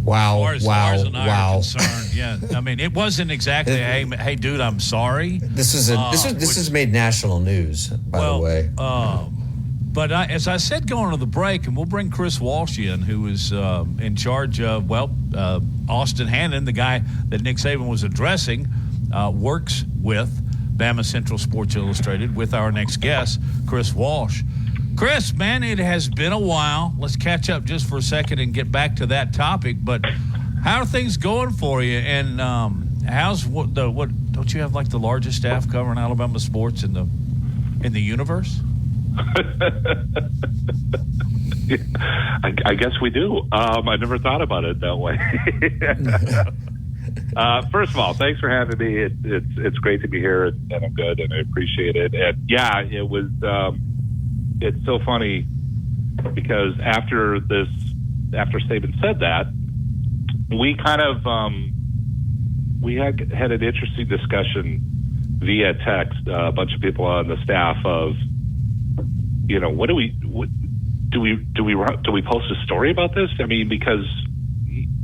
Wow. As far as I are concerned, yeah. I mean, it wasn't exactly, hey, dude, I'm sorry. This has made national news, by the way. But as I said going to the break, and we'll bring Chris Walsh in, who is in charge of, Austin Hannon, the guy that Nick Saban was addressing, works with Bama Central Sports Illustrated with our next guest, Chris Walsh. Chris, man, it has been a while. Let's catch up just for a second and get back to that topic. But how are things going for you? And what don't you have like the largest staff covering Alabama sports in the universe? I guess we do. I never thought about it that way. First of all, thanks for having me. It's great to be here, and I'm good, and I appreciate it. And yeah, it was. It's so funny because after Saban said that, we kind of we had an interesting discussion via text. A bunch of people on the staff of, what do we post a story about this? I mean, because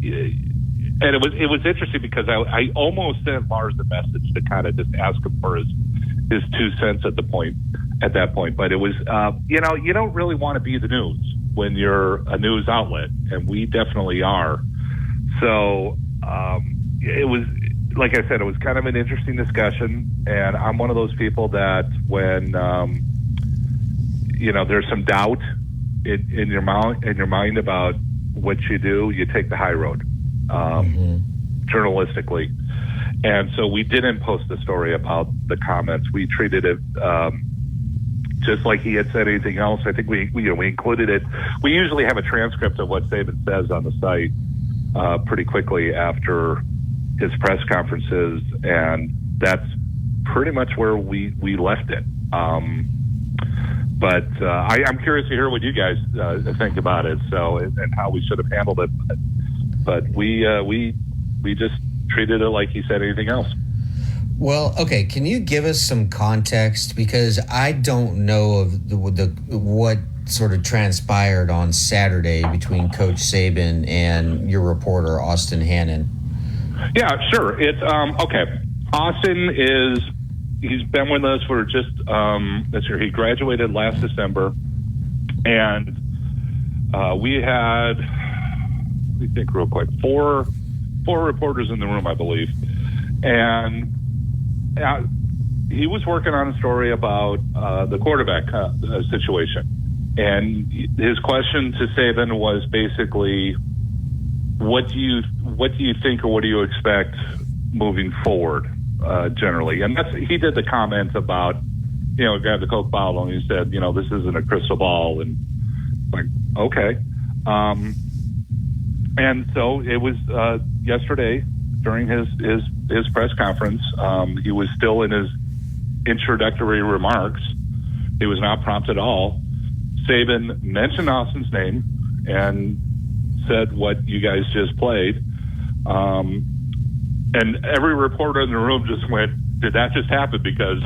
and it was interesting because I almost sent Lars a message to kind of just ask him for his 2 cents at that point. But it was, you don't really want to be the news when you're a news outlet, and we definitely are. So it was, like I said, it was kind of an interesting discussion, and I'm one of those people that when, there's some doubt in your mind about what you do, you take the high road, journalistically. And so we didn't post the story about the comments. We treated it just like he had said anything else. I think we included it. We usually have a transcript of what Saban says on the site pretty quickly after his press conferences, and that's pretty much where we left it. But I'm curious to hear what you guys think about it. So and how we should have handled it. But we just treated it like he said anything else. Well, okay. Can you give us some context, because I don't know of what sort of transpired on Saturday between Coach Saban and your reporter Austin Hannon? Yeah, sure. It's okay. Austin he's been with us for just this year. He graduated last December, and we had, let me think real quick, four reporters in the room, I believe, and he was working on a story about the quarterback situation, and his question to Saban was basically, what do you think, or what do you expect moving forward, generally? And he did the comment about, grabbed the Coke bottle and he said, this isn't a crystal ball, and like, okay. And so it was yesterday during his press conference. He was still in his introductory remarks. He was not prompted at all. Saban mentioned Austin's name and said what you guys just played. And every reporter in the room just went, did that just happen? Because,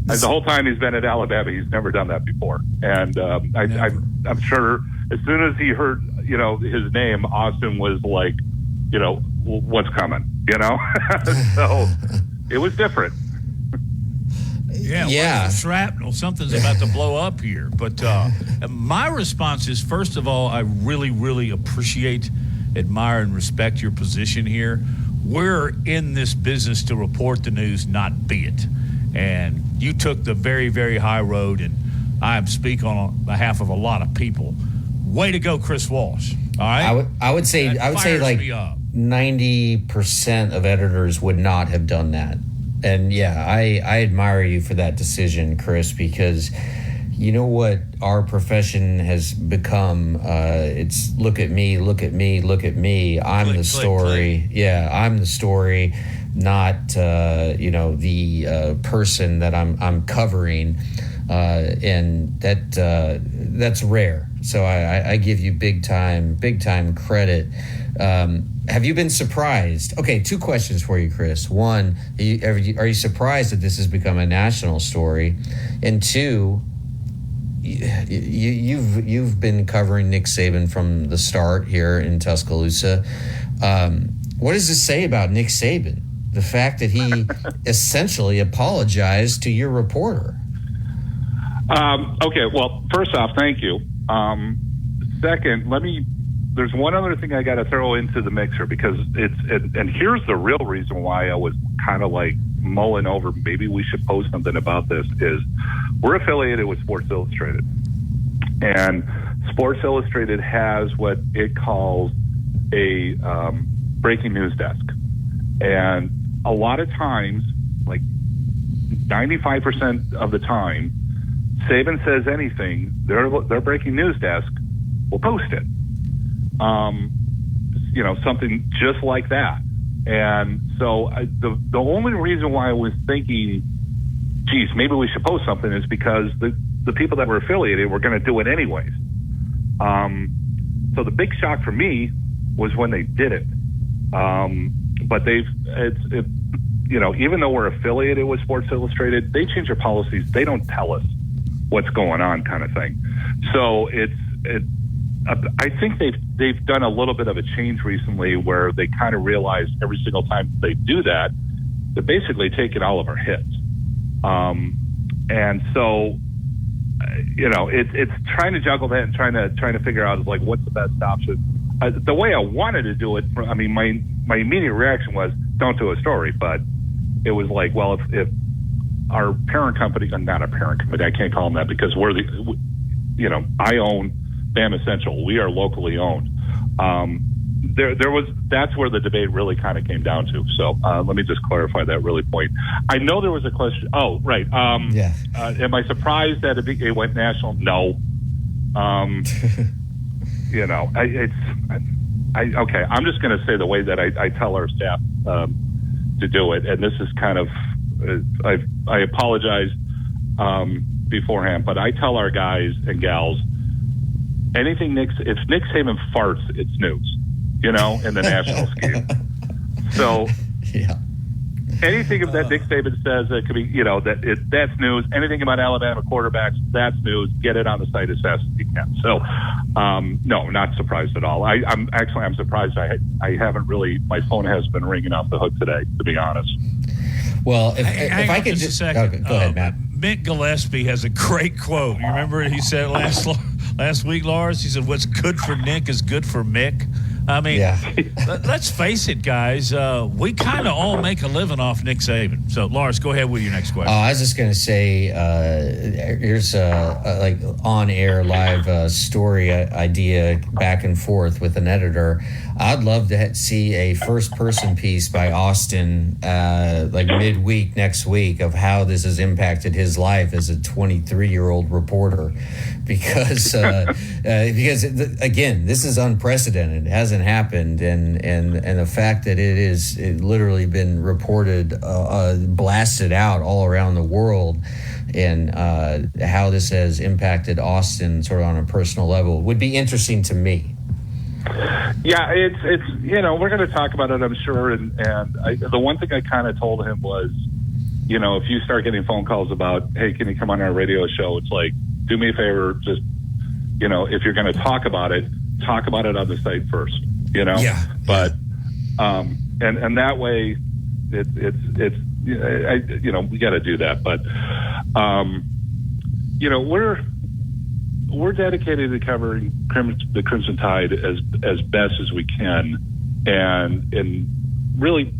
the whole time he's been at Alabama, he's never done that before. And I'm sure as soon as he heard, his name, Austin was like, what's coming, So it was different. Yeah. Shrapnel. Something's about to blow up here. But my response is, first of all, I really, really appreciate, admire, and respect your position here. We're in this business to report the news, not be it. And you took the very, very high road, and I speak on behalf of a lot of people. Way to go, Chris Walsh. All right. I would say like 90% of editors would not have done that. And yeah, I admire you for that decision, Chris, because you know what our profession has become? It's look at me, look at me, look at me. I'm the story. Yeah, I'm the story. not the person that I'm covering, and that's rare. So I give you big time credit. Have you been surprised? Okay, 2 questions for you, Chris. One, are you surprised that this has become a national story? And 2, you've been covering Nick Saban from the start here in Tuscaloosa. What does this say about Nick Saban? The fact that he essentially apologized to your reporter. Okay, well, first off, thank you. Second, there's one other thing I got to throw into the mixer, because and here's the real reason why I was kind of like mulling over, maybe we should post something about this, is we're affiliated with Sports Illustrated. And Sports Illustrated has what it calls a breaking news desk. And a lot of times, like 95% of the time, Saban says anything, their breaking news desk will post it. Something just like that. And so the only reason why I was thinking, geez, maybe we should post something, is because the people that were affiliated were going to do it anyways. So the big shock for me was when they did it. But even though we're affiliated with Sports Illustrated, they change their policies. They don't tell us what's going on, kind of thing. So I think they've done a little bit of a change recently, where they kind of realize every single time they do that, they're basically taking all of our hits. And so, it's trying to juggle that and trying to figure out, like, what's the best option. The way I wanted to do it, my immediate reaction was, don't do a story. But it was like, well, if our parent company, not a parent company, I can't call them that, because I own BAM Essential. We are locally owned. That's where the debate really kind of came down to. So let me just clarify that really point. I know there was a question. Oh, right. Am I surprised that it went national? No. Okay. I'm just going to say the way that I tell our staff to do it, and this is kind of, I apologize beforehand, but I tell our guys and gals, if Nick Saban farts, it's news, in the national scheme. So anything that Nick Saban says that could be, that's news. Anything about Alabama quarterbacks, that's news. Get it on the site as fast as you can. So, no, not surprised at all. I'm surprised. I haven't really. My phone has been ringing off the hook today, to be honest. Well, if I could just a second. Okay, go ahead, Matt. Mick Gillespie has a great quote. You remember he said last week, Lars? He said, "What's good for Nick is good for Mick." I mean, let's face it, guys. We kind of all make a living off Nick Saban. So, Lars, go ahead with your next question. I was just going to say, here's a on-air live story idea back and forth with an editor. I'd love to see a first-person piece by Austin, midweek next week, of how this has impacted his life as a 23-year-old reporter, because again, this is unprecedented. It hasn't happened, and the fact that it literally been reported, blasted out all around the world, and how this has impacted Austin sort of on a personal level would be interesting to me. Yeah, it's we're going to talk about it, I'm sure, and the one thing I kind of told him was, if you start getting phone calls about, hey, can you come on our radio show, it's like, do me a favor, just, if you're going to talk about it on the site first, But, and that way, we got to do that. But, we're dedicated to covering the Crimson Tide as best as we can, and in really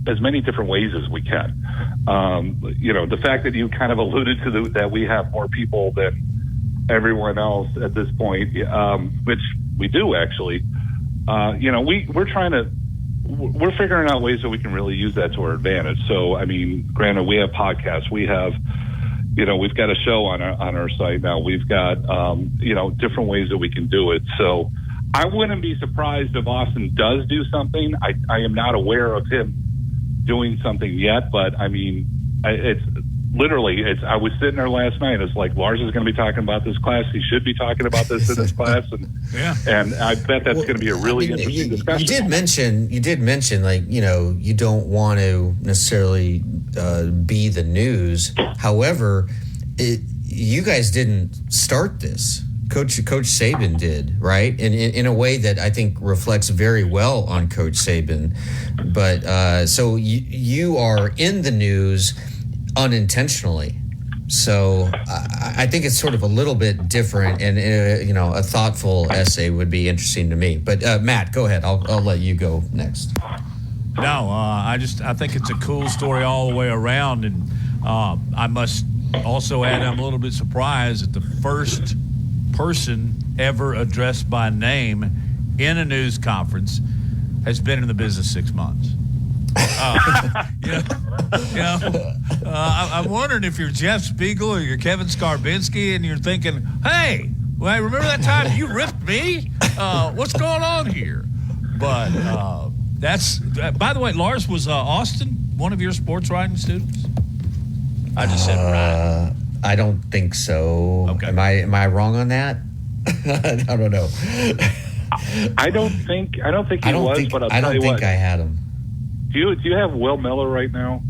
as many different ways as we can. The fact that you kind of alluded to that we have more people than everyone else at this point, which we do actually. We're figuring out ways that we can really use that to our advantage. So, granted, we have podcasts, we have, we've got a show on our site now. We've got, different ways that we can do it. So I wouldn't be surprised if Austin does do something. I am not aware of him doing something yet, but I mean, it's literally, I was sitting there last night. It's like Lars is going to be talking about this class. He should be talking about this in his class, and I bet that's going to be a really interesting discussion. You did mention, like, you don't want to necessarily be the news. However, you guys didn't start this. Coach Saban did, right? And in a way that I think reflects very well on Coach Saban. But so you are in the news unintentionally. So I think it's sort of a little bit different, and a thoughtful essay would be interesting to me. But Matt, go ahead. I'll let you go next. No, I think it's a cool story all the way around, and I must also add I'm a little bit surprised that the first person ever addressed by name in a news conference has been in the business 6 months. I'm wondering if you're Jeff Spiegel or you're Kevin Skarbinski and you're thinking, hey, well, remember that time you ripped me? What's going on here? But that's, by the way, Lars, was Austin one of your sports writing students? I just said right. I don't think so. Okay. Am I wrong on that? I don't know. I don't think he was, but I'll tell you what. I don't think I had him. Do you have Will Miller right now?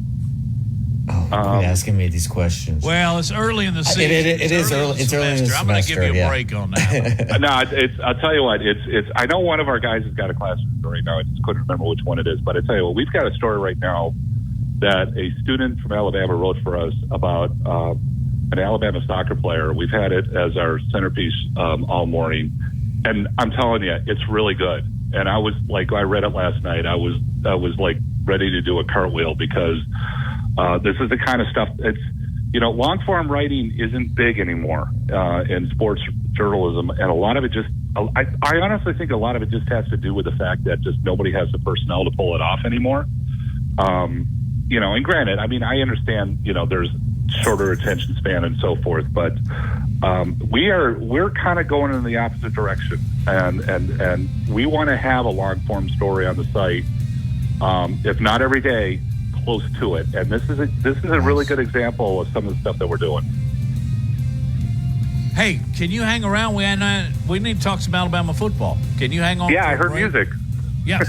Oh, you're asking me these questions. Well, it's early in the season. It's early in the semester. I'm going to give you a break on that. No, I'll tell you what. It's. I know one of our guys has got a class right now. I just couldn't remember which one it is, but I tell you what, we've got a story right now that a student from Alabama wrote for us about an Alabama soccer player. We've had it as our centerpiece all morning, and I'm telling you, it's really good. And I was like, I read it last night. I was like ready to do a cartwheel because this is the kind of stuff. It's long form writing isn't big anymore in sports journalism, and a lot of it just. I honestly think a lot of it just has to do with the fact that just nobody has the personnel to pull it off anymore. And granted, I mean, I understand, there's shorter attention span and so forth, but we're kind of going in the opposite direction, and we want to have a long form story on the site, if not every day, close to it. And this is a really good example of some of the stuff that we're doing. Hey, can you hang around? We need to talk some Alabama football. Can you hang on? Yeah, I heard music. Yeah,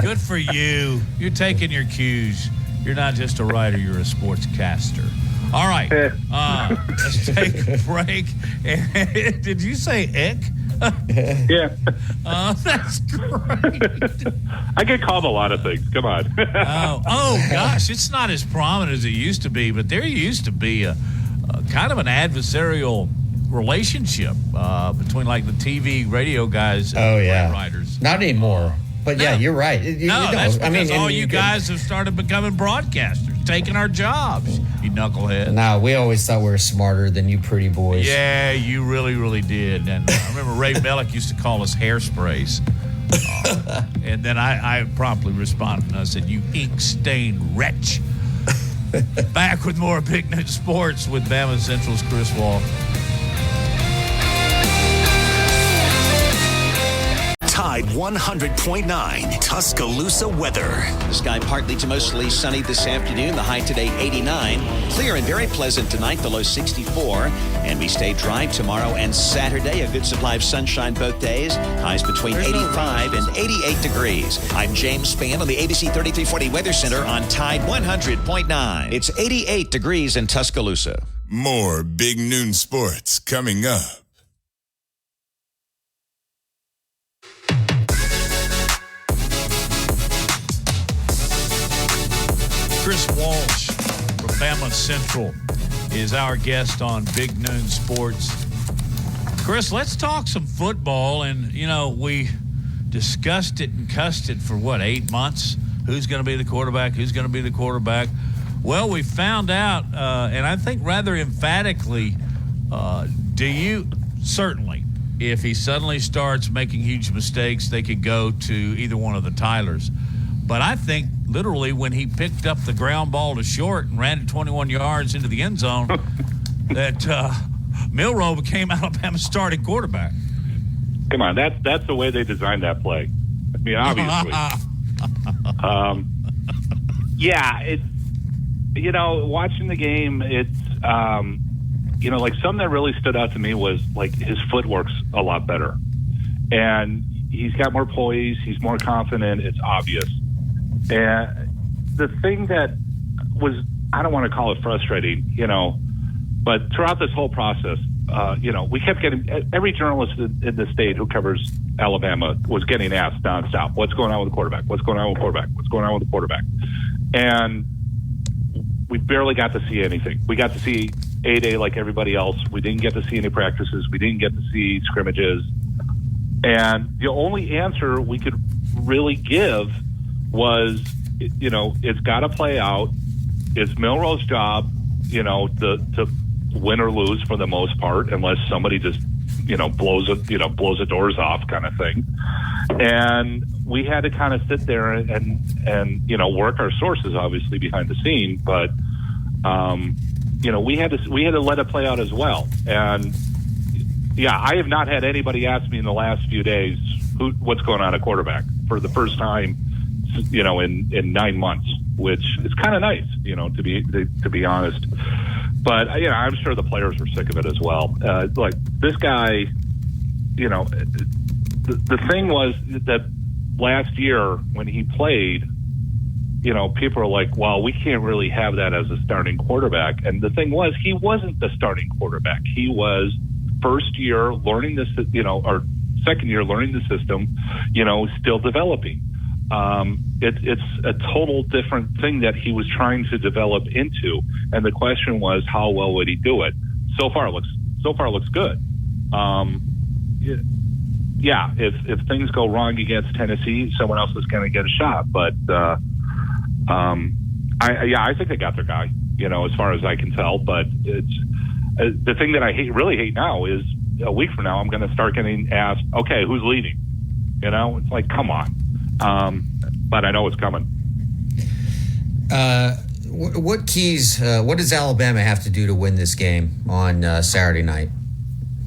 good for you. You're taking your cues. You're not just a writer, you're a sportscaster. All right, let's take a break. Did you say ick? Yeah. That's great. I get called a lot of things. Come on. Oh, gosh, it's not as prominent as it used to be, but there used to be a kind of an adversarial relationship between like the TV, radio guys and writers. Not anymore. But yeah, you're right. That's because all you guys have started becoming broadcasters, taking our jobs, you knucklehead. No, we always thought we were smarter than you pretty boys. Yeah, you really, really did. And I remember Ray Mellick used to call us hairsprays. And then I promptly responded and I said, you ink-stained wretch. Back with more Big Noon Sports with Bama Central's Chris Wall. Tide 100.9 Tuscaloosa weather. The sky partly to mostly sunny this afternoon. The high today 89. Clear and very pleasant tonight. The low 64. And we stay dry tomorrow and Saturday. A good supply of sunshine both days. Highs between 85 and 88 degrees. I'm James Spann on the ABC 3340 Weather Center on Tide 100.9. It's 88 degrees in Tuscaloosa. More Big Noon Sports coming up. Chris Walsh from Bama Central is our guest on Big Noon Sports. Chris, let's talk some football. And, we discussed it and cussed it for, 8 months? Who's going to be the quarterback? Who's going to be the quarterback? Well, we found out, and I think rather emphatically, certainly, if he suddenly starts making huge mistakes, they could go to either one of the Tylers. But I think literally when he picked up the ground ball to short and ran it 21 yards into the end zone, that Milroe became Alabama's starting quarterback. Come on, that's the way they designed that play. I mean, obviously. Yeah, it's, watching the game, it's, like something that really stood out to me was like his footwork's a lot better. And he's got more poise, he's more confident, it's obvious. And the thing that was, I don't want to call it frustrating, but throughout this whole process, we kept getting, every journalist in the state who covers Alabama was getting asked nonstop, what's going on with the quarterback? What's going on with the quarterback? What's going on with the quarterback? And we barely got to see anything. We got to see A-Day like everybody else. We didn't get to see any practices. We didn't get to see scrimmages. And the only answer we could really give was, it's got to play out. It's Milroe's job, to win or lose for the most part, unless somebody just, blows the doors off kind of thing. And we had to kind of sit there and work our sources obviously behind the scene, but we had to let it play out as well. And yeah, I have not had anybody ask me in the last few days what's going on at quarterback for the first time, in 9 months, which is kind of nice, to be honest. But I'm sure the players were sick of it as well. Like this guy, the thing was that last year when he played, people are like, well, we can't really have that as a starting quarterback. And the thing was, he wasn't the starting quarterback. He was first year learning this, or second year learning the system, still developing. It's a total different thing that he was trying to develop into. And the question was, how well would he do it? So far it looks good. Yeah, if things go wrong against Tennessee, someone else is going to get a shot. But I think they got their guy, as far as I can tell. But it's the thing that I really hate now is a week from now I'm going to start getting asked, okay, who's leading? It's like, come on. But I know it's coming. What does Alabama have to do to win this game on Saturday night?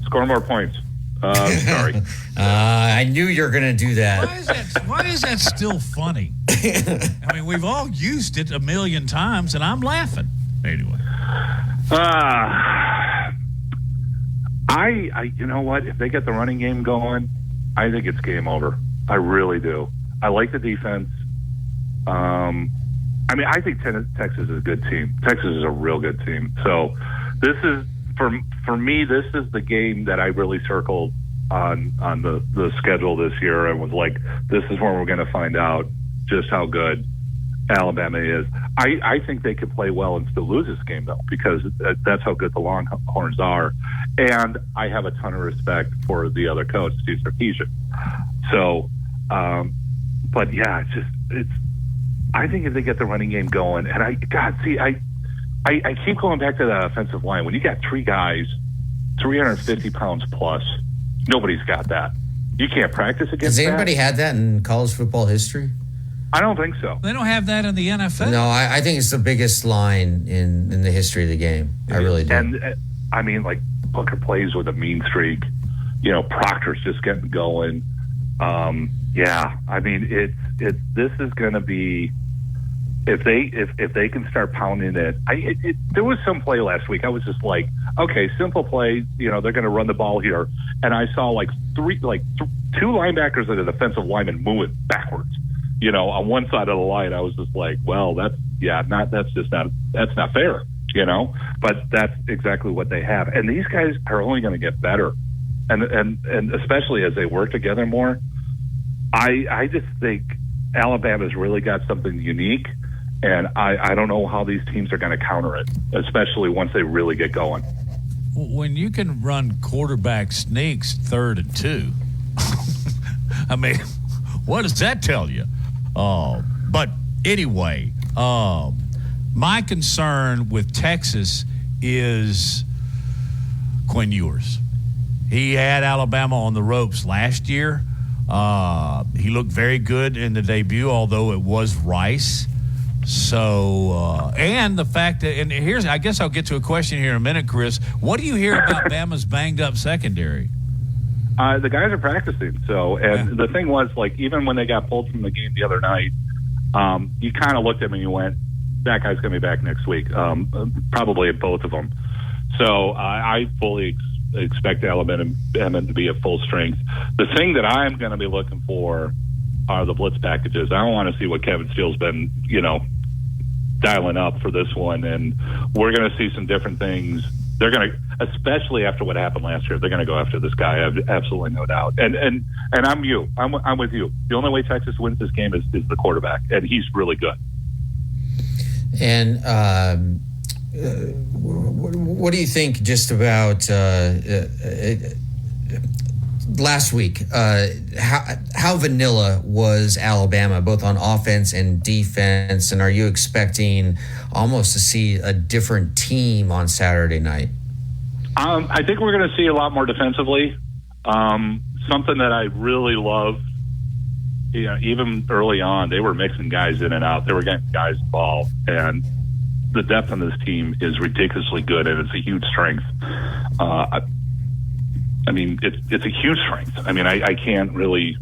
Score more points. Sorry. I knew you were going to do that. Why is that still funny? I mean, we've all used it a million times, and I'm laughing. Anyway. You know what? If they get the running game going, I think it's game over. I really do. I like the defense. I think Texas is a good team. Texas is a real good team. So this is, for me, this is the game that I really circled on the schedule this year and was like, this is where we're going to find out just how good Alabama is. I think they could play well and still lose this game, though, because that's how good the Longhorns are. And I have a ton of respect for the other coach, Steve Sarkisian. So, but yeah, I think if they get the running game going, and I keep going back to the offensive line. When you got three guys, 350 pounds plus, nobody's got that. You can't practice against that. Has anybody had that in college football history? I don't think so. They don't have that in the NFL? No, I think it's the biggest line in the history of the game. I really do. And, like, Booker plays with a mean streak. Proctor's just getting going. This is going to be, if they can start pounding it. There was some play last week. I was just like, okay, simple play. They're going to run the ball here, and I saw two linebackers and a defensive lineman moving backwards. On one side of the line, I was just like, well, that's not fair. But that's exactly what they have, and these guys are only going to get better, and especially as they work together more. I just think Alabama's really got something unique, and I don't know how these teams are going to counter it, especially once they really get going. When you can run quarterback sneaks 3rd and 2, I mean, what does that tell you? But anyway, my concern with Texas is Quinn Ewers. He had Alabama on the ropes last year. He looked very good in the debut, although it was Rice. So, and the fact that, and here's, I guess I'll get to a question here in a minute, Chris. What do you hear about Bama's banged up secondary? The guys are practicing. So, and the thing was, like, even when they got pulled from the game the other night, you kind of looked at me and you went, that guy's going to be back next week, probably at both of them. So I fully expect Alabama to be at full strength. The thing that I'm going to be looking for are the blitz packages. I don't want to see what Kevin Steele's been, dialing up for this one, and we're going to see some different things. They're going to, especially after what happened last year, they're going to go after this guy. I have absolutely no doubt. And I'm with you. The only way Texas wins this game is the quarterback, and he's really good. And what do you think just about last week? How vanilla was Alabama, both on offense and defense? And are you expecting almost to see a different team on Saturday night? I think we're going to see a lot more defensively. Something that I really love. Even early on, they were mixing guys in and out. They were getting guys involved, and the depth on this team is ridiculously good, and it's a huge strength. It's a huge strength. I can't really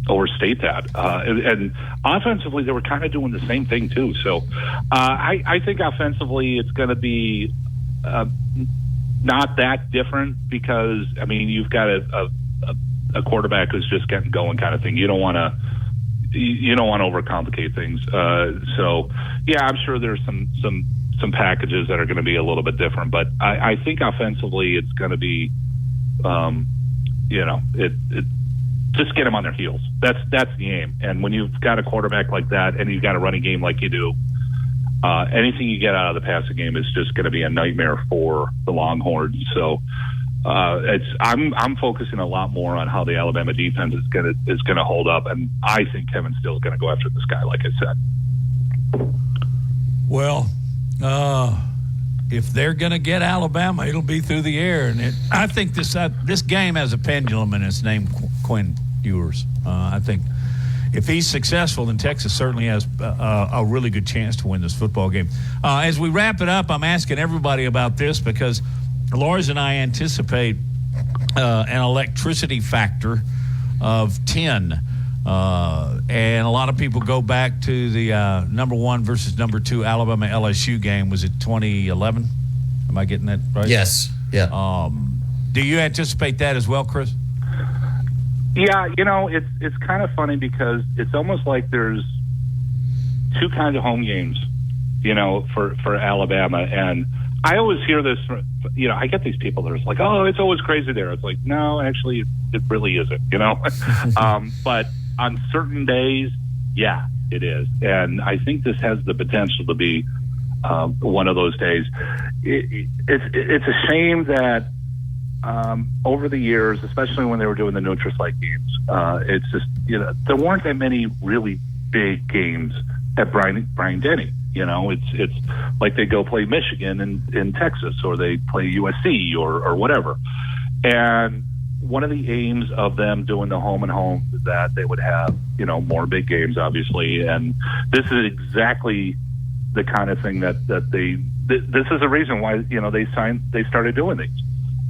overstate that. And offensively, they were kind of doing the same thing too. So I think offensively, it's going to be not that different because you've got a quarterback who's just getting going kind of thing. You don't want to overcomplicate things. So yeah, I'm sure there's some packages that are going to be a little bit different, but I think offensively it's going to be, just get them on their heels. That's the aim. And when you've got a quarterback like that and you've got a running game like you do, anything you get out of the passing game is just going to be a nightmare for the Longhorns. So I'm focusing a lot more on how the Alabama defense is gonna hold up, and I think Kevin Steele is going to go after this guy, like I said. Well, if they're going to get Alabama, it'll be through the air, and I think this game has a pendulum in its name, Quinn Ewers. I think if he's successful, then Texas certainly has a really good chance to win this football game. As we wrap it up, I'm asking everybody about this because Lars and I anticipate an electricity factor of 10. And a lot of people go back to the number 1 versus number 2 Alabama LSU game. Was it 2011? Am I getting that right? Yes. Yeah. Do you anticipate that as well, Chris? Yeah, it's kind of funny because it's almost like there's two kinds of home games, for Alabama. And I always hear this, I get these people that are like, oh, it's always crazy there. It's like, no, actually, it really isn't, But on certain days, yeah, it is. And I think this has the potential to be one of those days. It's a shame that over the years, especially when they were doing the NutriSite games, it's just, there weren't that many really big games at Brian Denny. It's like they go play Michigan in Texas, or they play USC or whatever. And one of the aims of them doing the home and home is that they would have, more big games, obviously. And this is exactly the kind of thing that this is the reason why, they started doing these.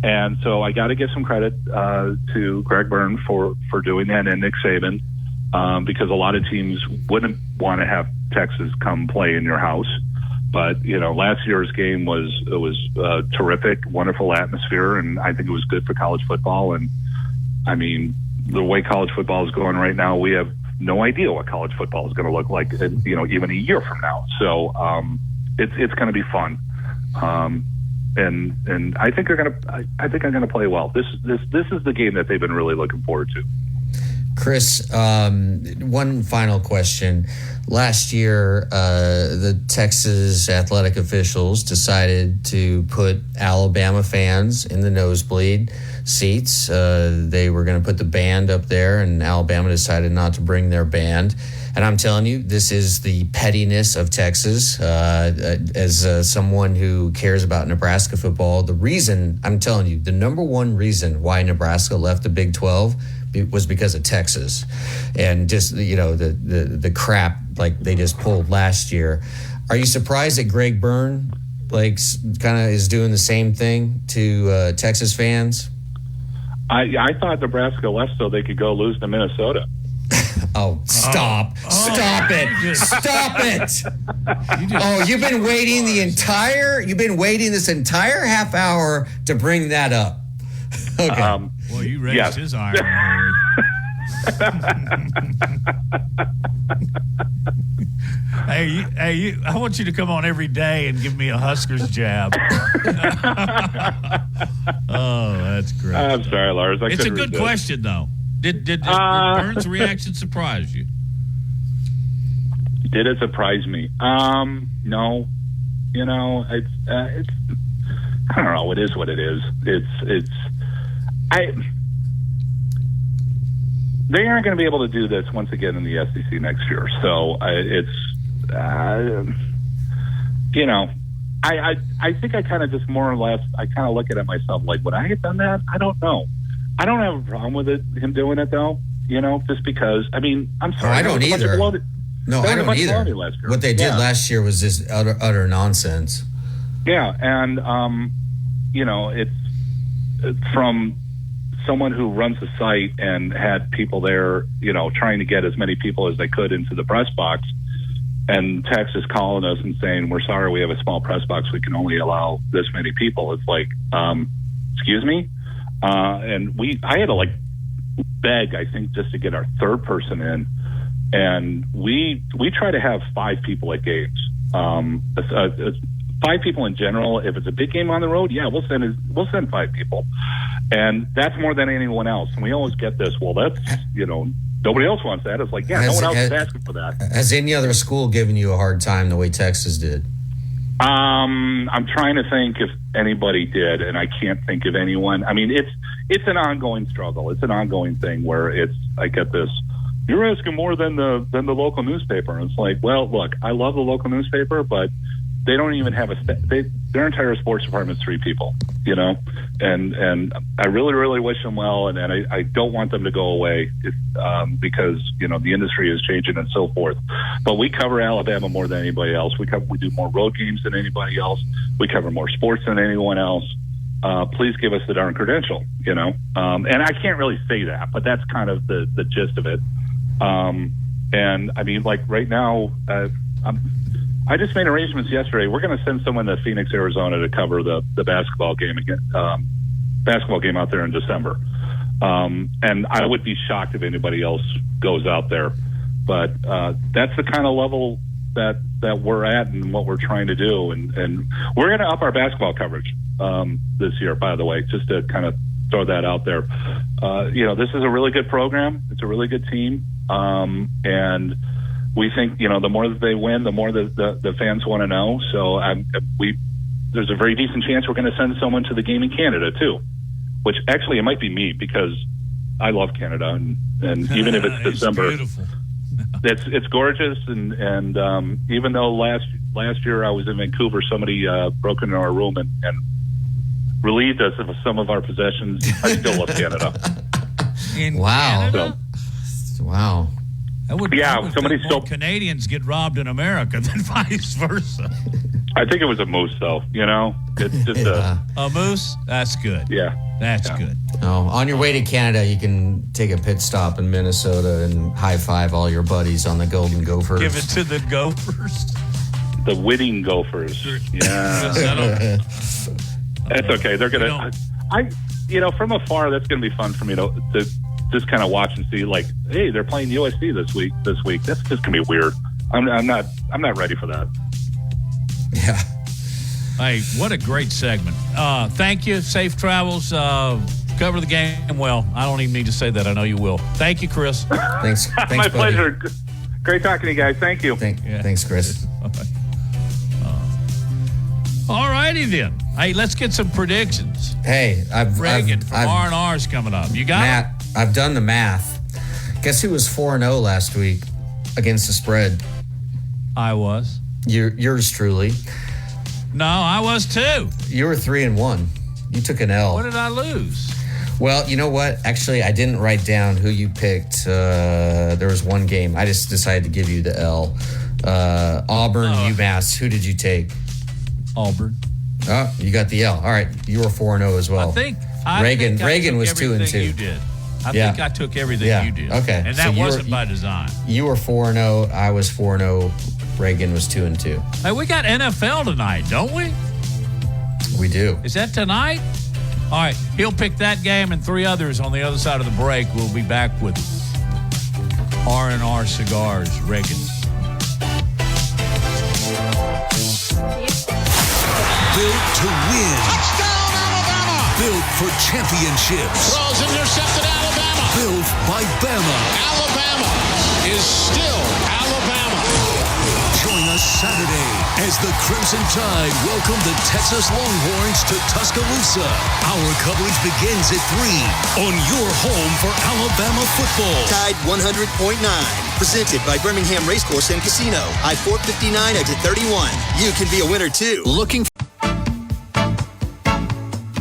And so I got to give some credit to Greg Byrne for doing that, and Nick Saban, because a lot of teams wouldn't want to have Texas come play in your house. But, last year's game was terrific, wonderful atmosphere, and I think it was good for college football. And, the way college football is going right now, we have no idea what college football is going to look like, even a year from now. So it's going to be fun. And I think they're going to play well. This is the game that they've been really looking forward to. Chris, one final question. Last year, the Texas athletic officials decided to put Alabama fans in the nosebleed seats. They were going to put the band up there, and Alabama decided not to bring their band. And I'm telling you, this is the pettiness of Texas. As someone who cares about Nebraska football, the reason, I'm telling you, the number one reason why Nebraska left the Big 12 was because of Texas. And just, the crap like they just pulled last year. Are you surprised that Greg Byrne kind of is doing the same thing to Texas fans? I thought Nebraska left so they could go lose to Minnesota. Oh, stop. Stop it. Stop it. You've been waiting this entire half hour to bring that up. Okay. Well, you raised his iron. Hey, I want you to come on every day and give me a Huskers jab. Oh, that's great. I'm sorry, Lars. It's a good question, though. Did Burns' reaction surprise you? Did it surprise me? No. You know, it's I don't know. It is what it is. They aren't going to be able to do this once again in the SEC next year. So you know, I think I kind of just more or less, I kind of look at it myself like, would I have done that? I don't know. I don't have a problem with him doing it though. You know, just because. I mean, I'm sorry. I don't either. No, I don't either. What they did last year was just utter nonsense. Yeah, and you know, it's from someone who runs the site and had people there, you know, trying to get as many people as they could into the press box, and Texas calling us and saying, we're sorry, we have a small press box, we can only allow this many people. It's like, excuse me? And I had to like beg, I think, just to get our third person in. And we try to have 5 people at games. 5 people in general. If it's a big game on the road, yeah, we'll send 5 people, and that's more than anyone else. And we always get this. Well, that's, you know, nobody else wants that. It's like, yeah, no one else is asking for that. Has any other school given you a hard time the way Texas did? I'm trying to think if anybody did, and I can't think of anyone. I mean, it's an ongoing struggle. It's an ongoing thing where I get this. You're asking more than the local newspaper. And it's like, well, look, I love the local newspaper, but they don't even have their entire sports department is 3 people, you know, and I really, really wish them well. And I don't want them to go away because, you know, the industry is changing and so forth. But we cover Alabama more than anybody else. We do more road games than anybody else. We cover more sports than anyone else. Please give us the darn credential, you know? And I can't really say that, but that's kind of the gist of it. And I mean, like right now, I just made arrangements yesterday. We're going to send someone to Phoenix, Arizona to cover the basketball game out there in December. And I would be shocked if anybody else goes out there. But that's the kind of level that we're at and what we're trying to do. And we're going to up our basketball coverage this year, by the way, just to kind of throw that out there. You know, this is a really good program. It's a really good team. And we think, you know, the more that they win, the more the fans want to know. So there's a very decent chance we're going to send someone to the game in Canada too, which actually it might be me because I love Canada, and even if it's December, beautiful. it's gorgeous. And even though last year I was in Vancouver, somebody broke into our room and relieved us of some of our possessions. I still love Canada. Wow. Canada? Wow. I would somebody think more Canadians get robbed in America than vice versa. I think it was a moose, though. You know, it's just a moose. That's good. Yeah, that's good. Oh, on your way to Canada, you can take a pit stop in Minnesota and high five all your buddies on the Golden Gophers. Give it to the Gophers. The Whitting Gophers. Yeah, that's okay. They're gonna. From afar, that's gonna be fun for me to just kind of watch and see, like, hey, they're playing USC this week. That's just gonna be weird. I'm not ready for that. Yeah. Hey, what a great segment. Thank you. Safe travels. Cover the game well. I don't even need to say that. I know you will. Thank you, Chris. Thanks My buddy. pleasure. Great talking to you guys. Thank you. Thanks, Chris. All righty then. Hey, let's get some predictions. Hey, Reagan from R&R's coming up. You got Matt, it? I've done the math. Guess who was 4-0 last week against the spread? I was. Yours truly. No, I was too. You were 3-1. You took an L. What did I lose? Well, you know what? Actually, I didn't write down who you picked. There was one game. I just decided to give you the L. Auburn, UMass. Who did you take? Auburn. Oh, you got the L. All right. You were 4-0 as well. I think Reagan I was took 2-2. You did. I think I took everything you did. Okay. And that wasn't by design. You were 4-0. I was 4-0. Reagan was 2-2. Hey, we got NFL tonight, don't we? We do. Is that tonight? All right. He'll pick that game and 3 others on the other side of the break. We'll be back with R&R Cigars, Reagan. Built to win. Touchdown, Alabama. Built for championships. Throws intercepted, Alabama. Built by Bama. Alabama is still Alabama. Join us Saturday as the Crimson Tide welcome the Texas Longhorns to Tuscaloosa. Our coverage begins at 3 on your home for Alabama football. Tide 100.9. Presented by Birmingham Racecourse and Casino. I-459 exit 31. You can be a winner too.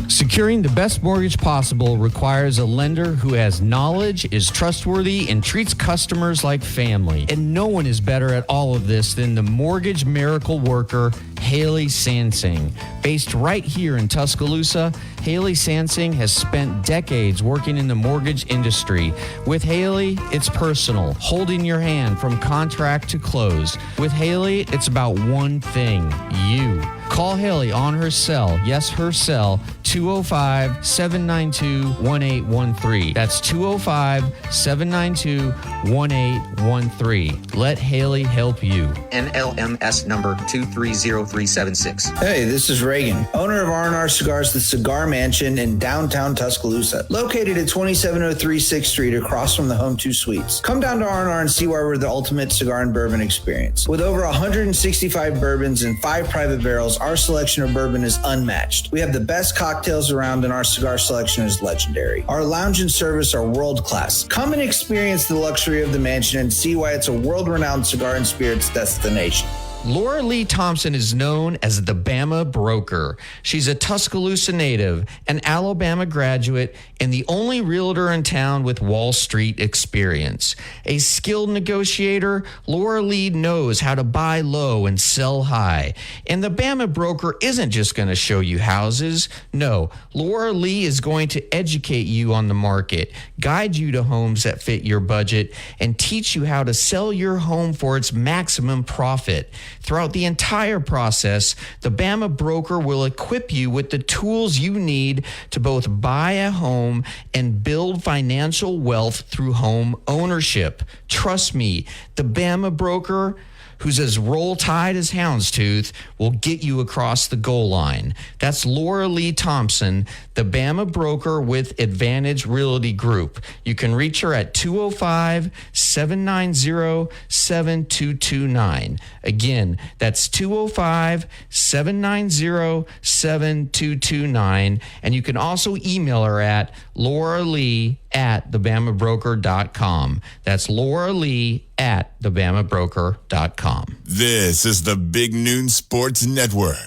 Securing the best mortgage possible requires a lender who has knowledge, is trustworthy, and treats customers like family. And no one is better at all of this than the mortgage miracle worker, Haley Sansing. Based right here in Tuscaloosa, Haley Sansing has spent decades working in the mortgage industry. With Haley, it's personal, holding your hand from contract to close. With Haley, it's about one thing, you. Call Haley on her cell, yes, her cell, 205-792-1813. That's 205-792-1813. Let Haley help you. NLMS number 230376. Hey, this is Reagan, owner of R&R Cigars, the Cigar Mansion in downtown Tuscaloosa, located at 2703 6th Street across from the Home 2 Suites. Come down to R&R and see why we're the ultimate cigar and bourbon experience. With over 165 bourbons and 5 private barrels, our selection of bourbon is unmatched. We have the best cocktails around and our cigar selection is legendary. Our lounge and service are world-class. Come and experience the luxury of the mansion and see why it's a world-renowned cigar and spirits destination. Laura Lee Thompson is known as the Bama Broker. She's a Tuscaloosa native, an Alabama graduate, and the only realtor in town with Wall Street experience. A skilled negotiator, Laura Lee knows how to buy low and sell high. And the Bama Broker isn't just going to show you houses. No, Laura Lee is going to educate you on the market, guide you to homes that fit your budget, and teach you how to sell your home for its maximum profit. Throughout the entire process, the Bama Broker will equip you with the tools you need to both buy a home and build financial wealth through home ownership. Trust me, the Bama Broker, who's as roll tide as houndstooth, will get you across the goal line. That's Laura Lee Thompson, the Bama Broker with Advantage Realty Group. You can reach her at 205-790-7229. Again, that's 205-790-7229. And you can also email her at lauralee@thebamabroker.com. That's Laura Lee at thebamabroker.com. This is the Big Noon Sports Network.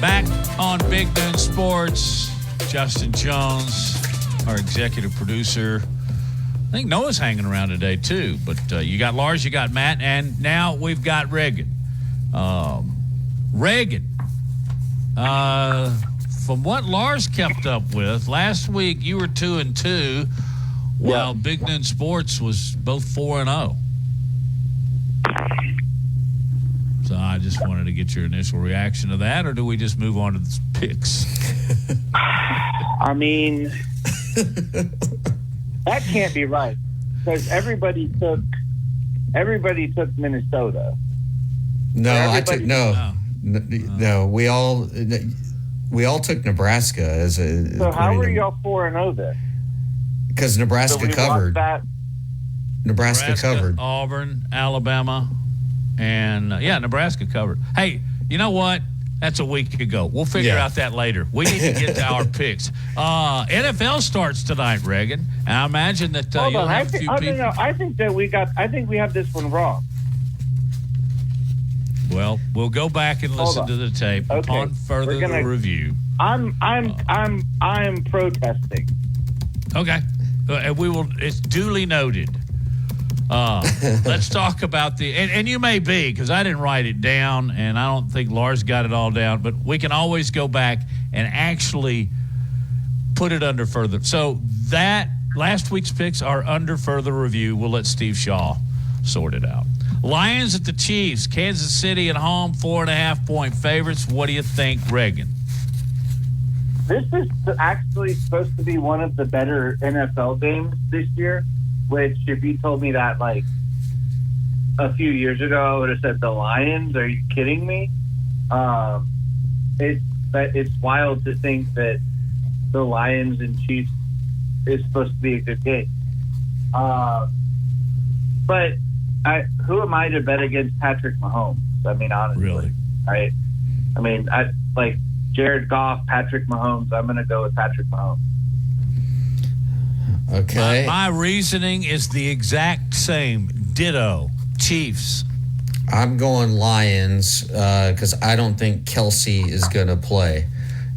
Back on Big Noon Sports, Justin Jones, our executive producer. I think Noah's hanging around today, too. But you got Lars, you got Matt, and now we've got Reagan. Reagan, from what Lars kept up with, last week you were 2-2, while Big Noon Sports was both 4-0. So I just wanted to get your initial reaction to that, or do we just move on to the picks? I mean, that can't be right because everybody took Minnesota. No. We all took Nebraska as a. So how were y'all 4-0 then? Because Nebraska covered. Nebraska covered. Auburn, Alabama. And, Nebraska covered. Hey, you know what? That's a week ago. We'll figure out that later. We need to get to our picks. NFL starts tonight, Reagan. And I imagine that you'll have a few people. No. I think we have this one wrong. Well, we'll go back and listen to the tape upon further review. I'm protesting. Okay. We will. It's duly noted. Let's talk about and you may be, because I didn't write it down, and I don't think Lars got it all down, but we can always go back and actually put it under further. So that last week's picks are under further review. We'll let Steve Shaw sort it out. Lions at the Chiefs. Kansas City at home, 4.5-point favorites. What do you think, Reagan? This is actually supposed to be one of the better NFL games this year, which if you told me that like a few years ago, I would have said the Lions. Are you kidding me? It's wild to think that the Lions and Chiefs is supposed to be a good game. But who am I to bet against Patrick Mahomes? I mean, honestly. Really? Right? I mean, I like Jared Goff, Patrick Mahomes. I'm going to go with Patrick Mahomes. Okay. My reasoning is the exact same. Ditto. Chiefs. I'm going Lions because I don't think Kelsey is going to play.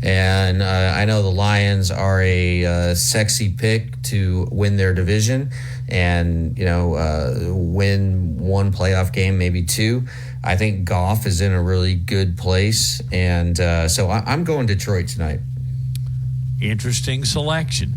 And I know the Lions are a sexy pick to win their division and, win one playoff game, maybe two. I think Goff is in a really good place. And so I'm going Detroit tonight. Interesting selection.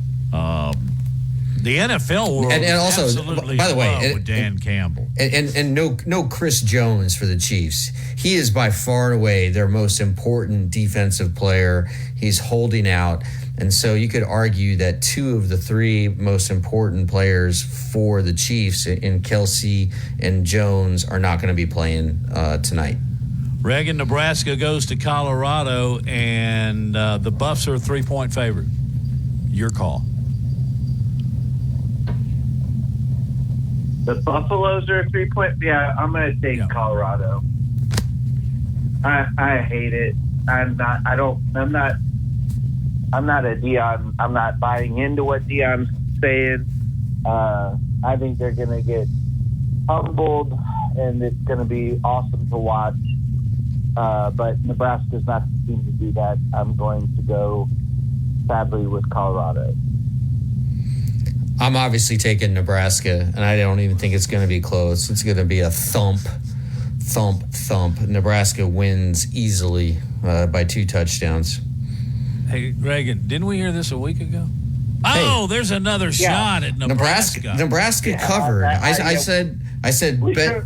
The NFL world and also, absolutely by the way, with Dan Campbell. And no Chris Jones for the Chiefs. He is by far and away their most important defensive player. He's holding out. And so you could argue that two of the three most important players for the Chiefs in Kelsey and Jones are not going to be playing tonight. Reagan, Nebraska goes to Colorado, and the Buffs are a 3-point favorite. Your call. The Buffaloes are a 3-point. Yeah, I'm going to take Colorado. I hate it. I'm not a Deion. I'm not buying into what Deion's saying. I think they're going to get humbled, and it's going to be awesome to watch. But Nebraska's not the team to do that. I'm going to go, sadly, with Colorado. I'm obviously taking Nebraska, and I don't even think it's going to be close. It's going to be a thump. Nebraska wins easily by 2 touchdowns. Hey, Reagan, didn't we hear this a week ago? Oh, there's another shot at Nebraska. Nebraska covered. I said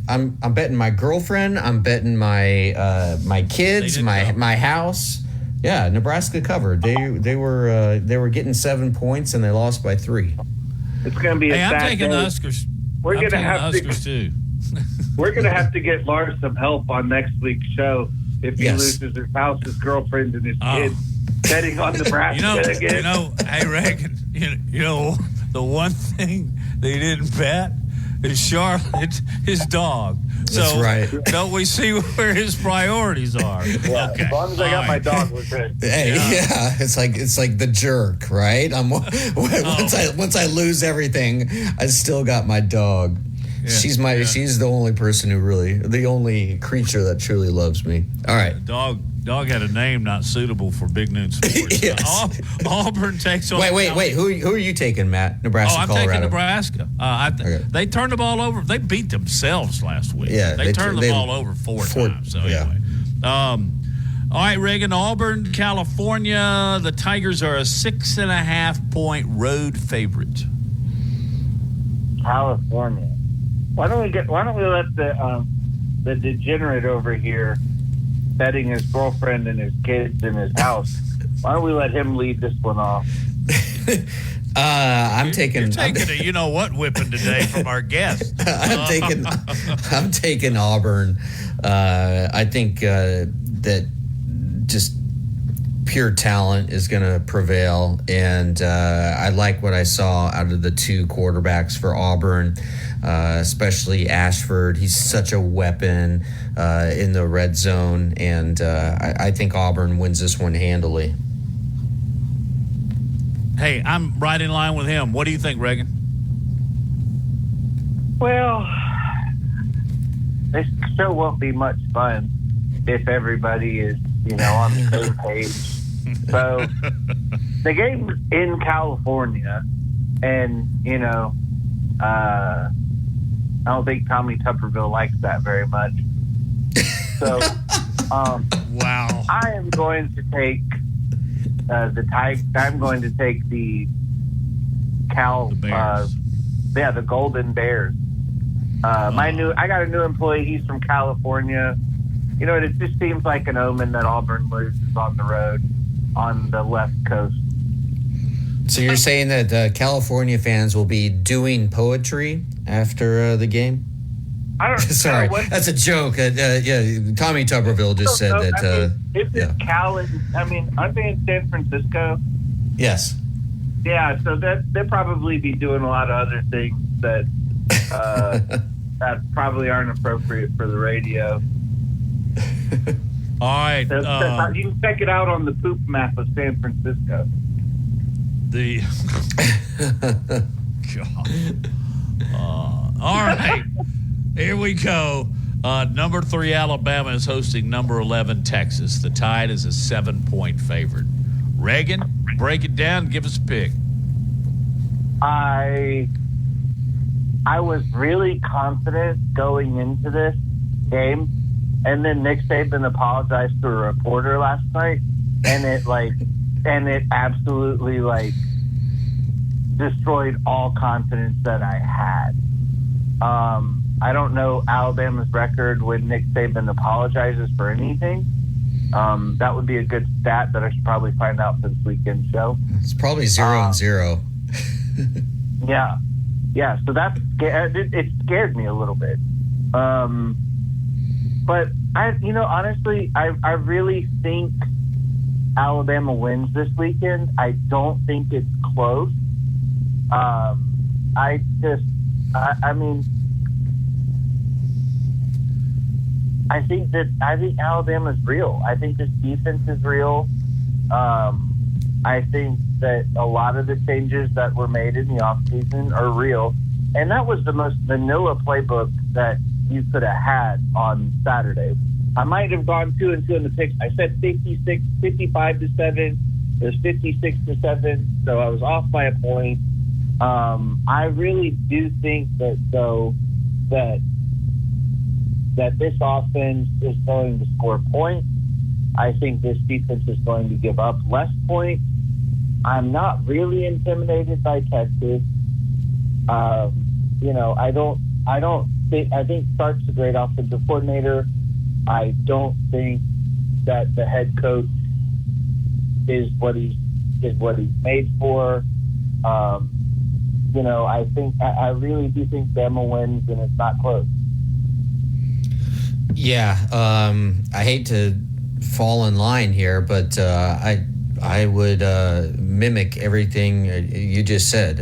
I'm betting my girlfriend. I'm betting my kids, my house. Yeah, Nebraska covered. They were getting 7 points and they lost by 3. It's going to be a I'm sad taking day. the Huskers. We're going to have have Huskers too. We're going to have to get Lars some help on next week's show if he loses his house, his girlfriend, and his kids betting on Nebraska again. Hey, Reagan, the one thing they didn't bet is Charlotte, his dog. That's right. Don't we see where his priorities are? Yeah, okay. As long as I got my dog, we're good. Hey, yeah. It's like the jerk, right? Once I lose everything, I still got my dog. Yeah, she's the only person the only creature that truly loves me. All right. Dog had a name not suitable for Big Noon Sports. Yes. Auburn takes on. Wait. Who are you taking, Matt? Nebraska, I'm Colorado. Taking Nebraska. They turned the ball over. They beat themselves last week. Yeah, they turned the ball over four times. So anyway. All right, Reagan, Auburn, California. The Tigers are a 6.5-point road favorite. California. Why don't we let the degenerate over here betting his girlfriend and his kids in his house? Why don't we let him lead this one off? I'm taking. You're taking a whipping today from our guest. I'm taking Auburn. I think that just pure talent is going to prevail, and I like what I saw out of the 2 quarterbacks for Auburn. Especially Ashford. He's such a weapon in the red zone, and I think Auburn wins this one handily. Hey, I'm right in line with him. What do you think, Reagan? Well, this show won't be much fun if everybody is, on the same page. So the game's in California, and, I don't think Tommy Tuberville likes that very much. So, wow. I am going to take I'm going to take the the Golden Bears. I got a new employee. He's from California. You know, it just seems like an omen that Auburn loses on the road on the left coast. So you're saying that California fans will be doing poetry after the game? I don't. Sorry, that's a joke. Tommy Tuberville just said that. Aren't they in San Francisco? Yes. Yeah, so they'll probably be doing a lot of other things that that probably aren't appropriate for the radio. All right. So, you can check it out on the poop map of San Francisco. All right. Here we go. Number 3 Alabama is hosting number 11 Texas. The Tide is a 7-point favorite. Reagan, break it down. Give us a pick. I was really confident going into this game, and then Nick Saban apologized to a reporter last night, and it absolutely destroyed all confidence that I had. I don't know Alabama's record when Nick Saban apologizes for anything. That would be a good stat that I should probably find out for this weekend show. It's probably 0-0. Yeah. So it scared me a little bit. But honestly, I really think Alabama wins this weekend. I don't think it's close. I think Alabama's real. I think this defense is real. I think that a lot of the changes that were made in the offseason are real. And that was the most vanilla playbook that you could have had on Saturday. I might have gone 2-2 in the picks. I said 55-7. It was 56-7. So I was off by a point. I really do think that this offense is going to score points. I think this defense is going to give up less points. I'm not really intimidated by Texas. I think Sark's a great offensive coordinator. I don't think that the head coach is what he's made for. I really do think Bama wins, and it's not close. Yeah, I hate to fall in line here, but I would mimic everything you just said,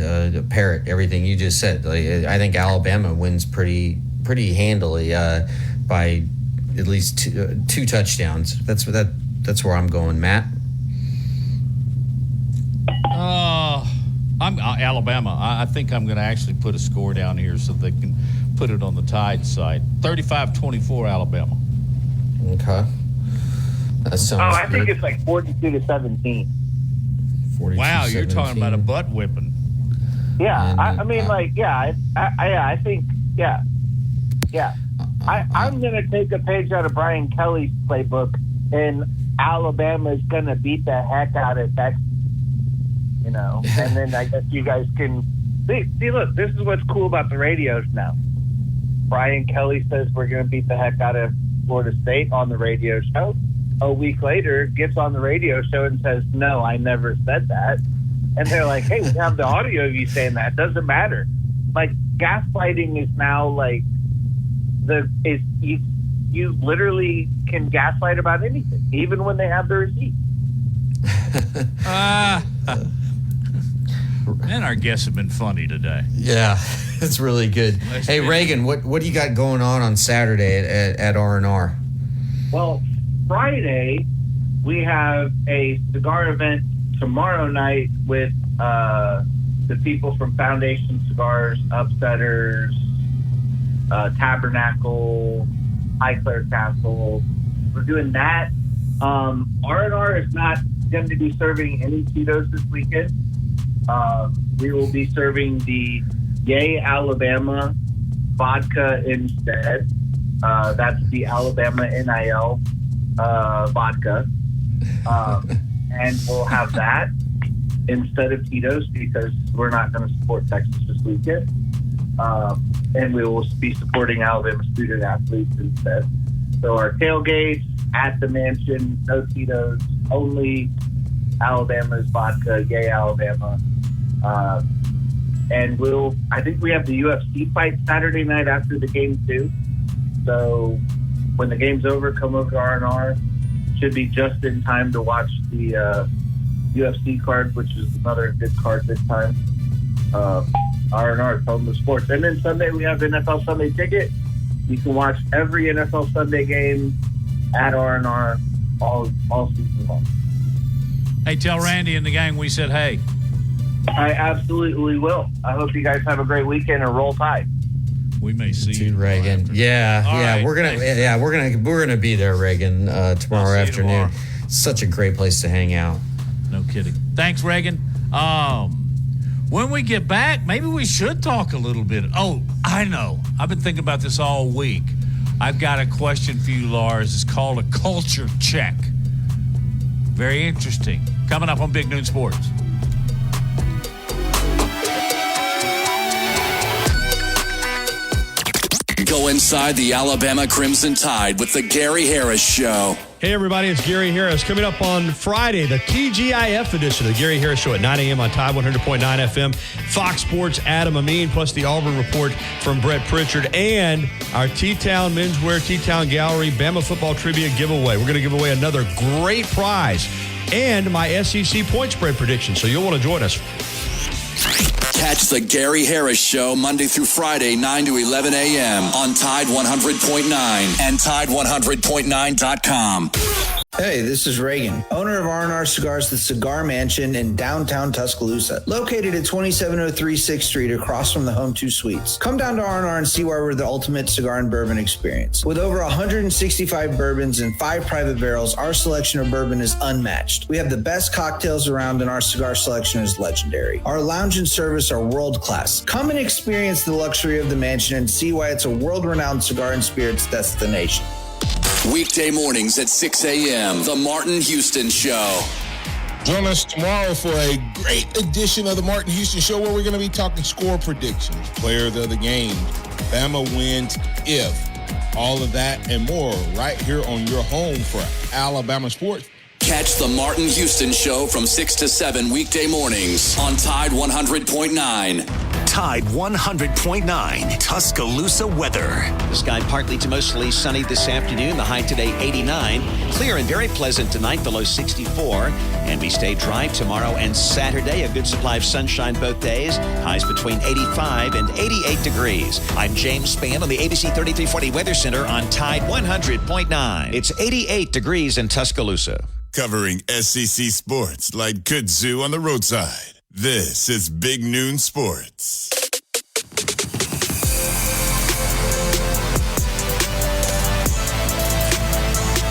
parrot everything you just said. I think Alabama wins pretty handily by at least two touchdowns. That's where I'm going, Matt. I'm Alabama. I think I'm going to actually put a score down here so they can put it on the Tide side. 35-24 Alabama. Okay. That sounds I think it's like 42-17. Wow, you're talking about a butt whipping. Yeah, I'm going to take a page out of Brian Kelly's playbook, and Alabama's going to beat the heck out of Texas. And then I guess you guys can see. Look, this is what's cool about the radios now. Brian Kelly says we're going to beat the heck out of Florida State on the radio show. A week later, gets on the radio show and says, "No, I never said that." And they're like, "Hey, we have the audio of you saying that. It doesn't matter." Like, gaslighting is now like you literally can gaslight about anything, even when they have the receipt. Man, our guests have been funny today. Yeah, it's really good. Hey, Reagan, what do you got going on Saturday at R&R? Well, Friday, we have a cigar event tomorrow night with the people from Foundation Cigars, Upsetters, Tabernacle, Highclere Castle. We're doing that. R&R is not going to be serving any Tito's this weekend. We will be serving the Yay Alabama vodka instead. That's the Alabama NIL vodka. And we'll have that instead of Tito's because we're not going to support Texas this weekend. And we will be supporting Alabama student athletes instead. So our tailgates at the mansion, no Tito's, only Alabama's vodka, yay Alabama. And I think we have the UFC fight Saturday night after the game too. So when the game's over, come over to R&R. Should be just in time to watch the UFC card, which is another good card this time. R&R, home of sports. And then Sunday we have NFL Sunday Ticket. You can watch every NFL Sunday game at R&R all season long. Hey, tell Randy and the gang we said hey. I absolutely will. I hope you guys have a great weekend and roll Tide. We may see you, Reagan. Yeah, right, we're gonna be there, Reagan, tomorrow afternoon. Such a great place to hang out. No kidding. Thanks, Reagan. When we get back, maybe we should talk a little bit. Oh, I know. I've been thinking about this all week. I've got a question for you, Lars. It's called a culture check. Very interesting. Coming up on Big Noon Sports. Go inside the Alabama Crimson Tide with the Gary Harris Show. Hey, everybody, it's Gary Harris. Coming up on Friday, the TGIF edition of the Gary Harris Show at 9 a.m. on Tide 100.9 FM. Fox Sports' Adam Amin, plus the Auburn Report from Brett Pritchard, and our T-Town Menswear T-Town Gallery Bama Football Trivia giveaway. We're going to give away another great prize and my SEC point spread prediction, so you'll want to join us. Catch the Gary Harris Show Monday through Friday, 9 to 11 a.m. on Tide 100.9 and Tide100.9.com. Hey, this is Reagan, owner of R&R Cigars, the Cigar Mansion in downtown Tuscaloosa, located at 2703 6th Street across from the Home 2 Suites. Come down to R&R and see why we're the ultimate cigar and bourbon experience. With over 165 bourbons and 5 private barrels, our selection of bourbon is unmatched. We have the best cocktails around and our cigar selection is legendary. Our lounge and service are world-class. Come and experience the luxury of the mansion and see why it's a world-renowned cigar and spirits destination. Weekday mornings at 6 a.m. The Martin Houston Show. Join us tomorrow for a great edition of the Martin Houston Show where we're going to be talking score predictions, player of the game, Bama wins if, all of that and more right here on your home for Alabama sports. Catch the Martin Houston Show from 6 to 7 weekday mornings on Tide 100.9. Tide 100.9 Tuscaloosa weather. The sky partly to mostly sunny this afternoon. The high today 89. Clear and very pleasant tonight, the low 64. And we stay dry tomorrow and Saturday. A good supply of sunshine both days. Highs between 85 and 88 degrees. I'm James Spann on the ABC 3340 Weather Center on Tide 100.9. It's 88 degrees in Tuscaloosa. Covering SEC sports like kudzu on the roadside. This is Big Noon Sports.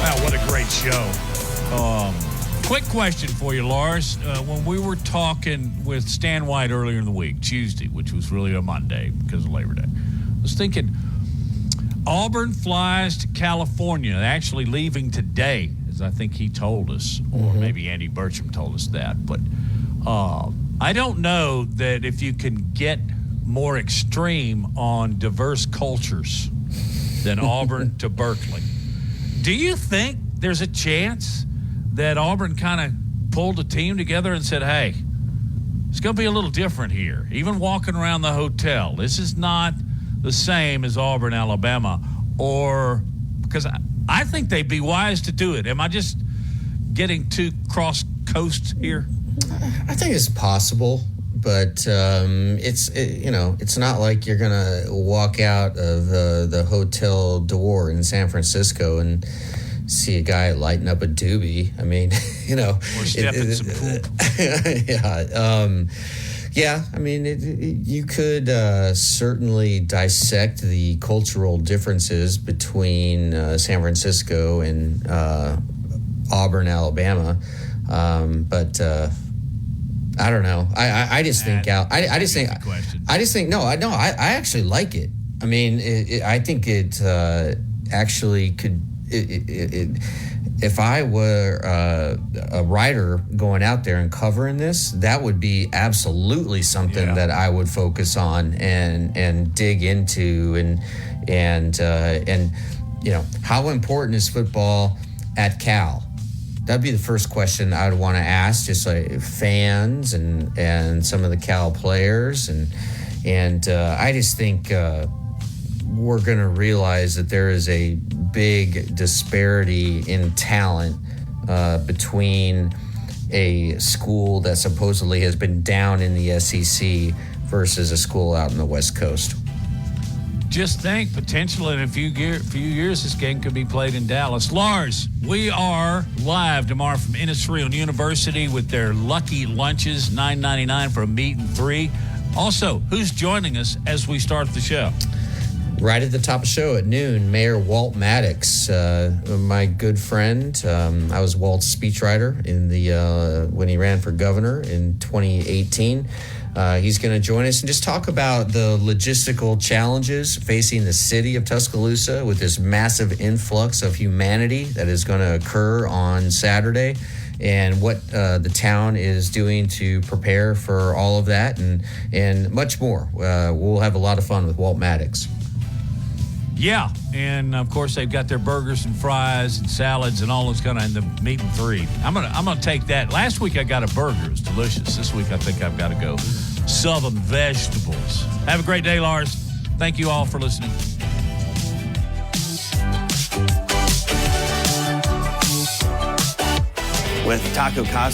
Wow, what a great show. Quick question for you, Lars. When we were talking with Stan White earlier in the week, Tuesday, which was really a Monday because of Labor Day, I was thinking Auburn flies to California, actually leaving today, as I think he told us, or maybe Andy Burcham told us that. But I don't know that if you can get more extreme on diverse cultures than Auburn to Berkeley. Do you think there's a chance that Auburn kind of pulled a team together and said, hey, it's going to be a little different here? Even walking around the hotel, this is not the same as Auburn, Alabama. Or because I think they'd be wise to do it. Am I just getting too cross coast here? I think it's possible, but it's not like you're gonna walk out of the Hotel d'Or in San Francisco and see a guy lighting up a doobie. I mean, or step in some poop. Yeah, I mean, you could certainly dissect the cultural differences between San Francisco and Auburn, Alabama, but I don't know. I actually like it. I mean, I think it actually could. If I were a writer going out there and covering this, that would be absolutely something that I would focus on and dig into and how important is football at Cal? That'd be the first question I would want to ask, just like fans and some of the Cal players, and I just think we're going to realize that there is a big disparity in talent between a school that supposedly has been down in the SEC versus a school out in the West Coast. Just think, potentially in a few years, this game could be played in Dallas. Lars, we are live tomorrow from Innisfree University with their lucky lunches, $9.99 for a meat and 3. Also, who's joining us as we start the show? Right at the top of the show at noon, Mayor Walt Maddox, my good friend. I was Walt's speechwriter when he ran for governor in 2018. He's going to join us and just talk about the logistical challenges facing the city of Tuscaloosa with this massive influx of humanity that is going to occur on Saturday, and what the town is doing to prepare for all of that and much more. We'll have a lot of fun with Walt Maddox. Yeah, and of course they've got their burgers and fries and salads and all those kind of in the meat and 3. I'm gonna take that. Last week I got a burger; it was delicious. This week I think I've got to go Southern vegetables. Have a great day, Lars. Thank you all for listening. With Taco Cosmo.